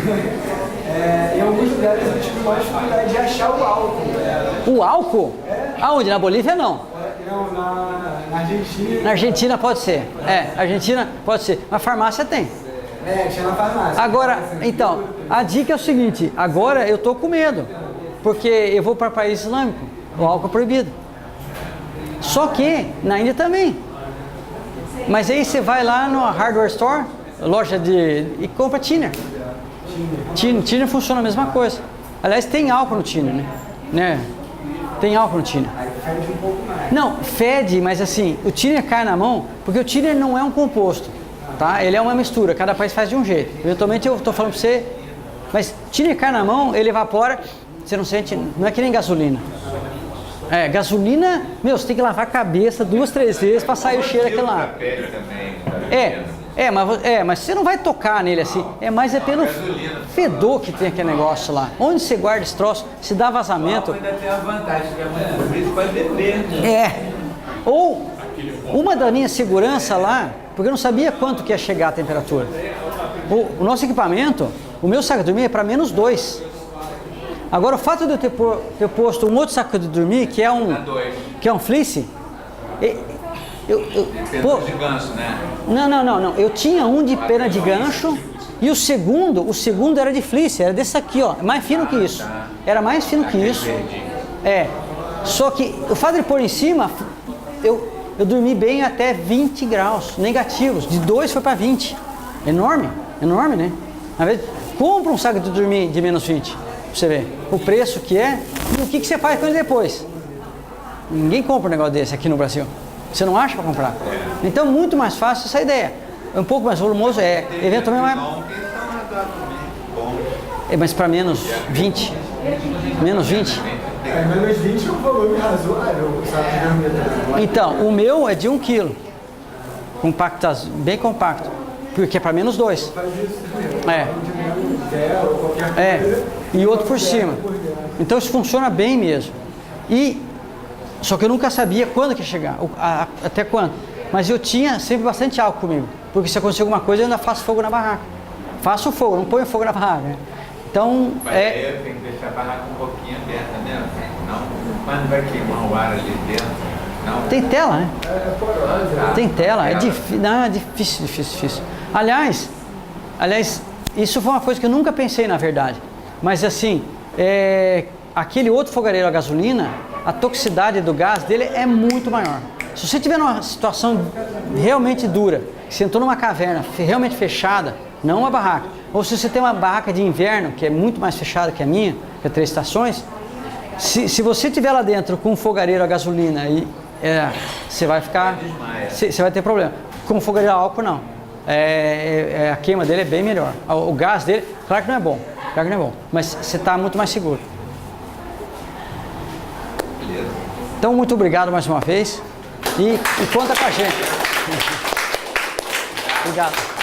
Em alguns lugares eu tive mais dificuldade de achar o álcool. O álcool? Aonde? Na Bolívia não. Não, na Argentina. Na Argentina pode ser. Argentina pode ser. Na farmácia tem. Tinha na farmácia. Agora, então, a dica é o seguinte, agora eu tô com medo, porque eu vou para país islâmico, o álcool é proibido. Só que na Índia também. Mas aí você vai lá no hardware store, loja e compra thinner. Thinner funciona a mesma coisa. Aliás, tem álcool no thinner, né? Tem álcool no thinner. Aí fede um pouco mais. Não, fede, mas assim, o thinner cai na mão, porque o thinner não é um composto, tá? Ele é uma mistura, cada país faz de um jeito. Eventualmente eu estou falando para você, mas thinner cai na mão, ele evapora, você não sente, não é que nem gasolina. Gasolina, você tem que lavar a cabeça 2, 3 vezes para sair o cheiro daquilo lá. Mas você não vai tocar nele assim. Mas é pelo fedor que tem aquele negócio lá. Onde você guarda esse troço, se dá vazamento. Ainda tem a vantagem, que é muito frio, pode beber. Ou uma da minha segurança lá, porque eu não sabia quanto que ia chegar a temperatura. O nosso equipamento, o meu saco de dormir é para -2. Agora, o fato de eu ter posto um outro saco de dormir, que é um fleece, pena de gancho, né? Não. Eu tinha um de pena de gancho e o segundo era de fleece, era desse aqui, ó, mais fino que isso. Era mais fino que isso. Só que o fato de pôr em cima, eu dormi bem até 20 graus negativos. De 2 foi para 20. Enorme, né? Às vezes, compra um saco de dormir de -20. Pra você ver o preço que é e o que você faz com ele depois. Ninguém compra um negócio desse aqui no Brasil. Você não acha para comprar. Então, muito mais fácil essa ideia. É um pouco mais volumoso, eventualmente mais. Mas para -20. -20. Menos 20 é um volume razoável, sabe? Então, o meu é de 1 kg. Bem compacto. Porque é para -2. E outro por cima. Então isso funciona bem mesmo. Só que eu nunca sabia quando que ia chegar. Até quando. Mas eu tinha sempre bastante álcool comigo, porque se acontecer alguma coisa eu ainda faço fogo na barraca. Faço fogo, não ponho fogo na barraca. Né? Então, Eu tenho que deixar a barraca um pouquinho aberta mesmo, não, quando vai queimar o ar ali dentro. Não. Tem tela, né? Tem tela, é difícil, não, é difícil. Aliás, isso foi uma coisa que eu nunca pensei, na verdade. Mas assim, aquele outro fogareiro a gasolina, a toxicidade do gás dele é muito maior. Se você tiver numa situação realmente dura, você entrou numa caverna realmente fechada, não uma barraca, ou se você tem uma barraca de inverno, que é muito mais fechada que a minha, que é 3 estações, se você estiver lá dentro com um fogareiro a gasolina, você vai ficar, você vai ter problema. Com o fogareiro a álcool, não. A queima dele é bem melhor. O gás dele, claro que não é bom, mas você está muito mais seguro. Então, muito obrigado mais uma vez e conta com a gente. Obrigado.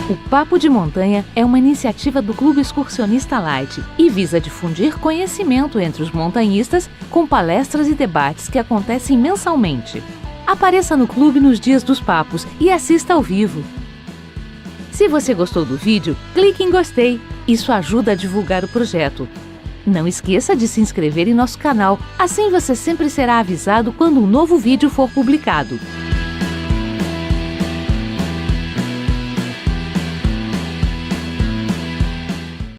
O Papo de Montanha é uma iniciativa do Clube Excursionista Light e visa difundir conhecimento entre os montanhistas com palestras e debates que acontecem mensalmente. Apareça no clube nos dias dos papos e assista ao vivo. Se você gostou do vídeo, clique em gostei. Isso ajuda a divulgar o projeto. Não esqueça de se inscrever em nosso canal, assim você sempre será avisado quando um novo vídeo for publicado.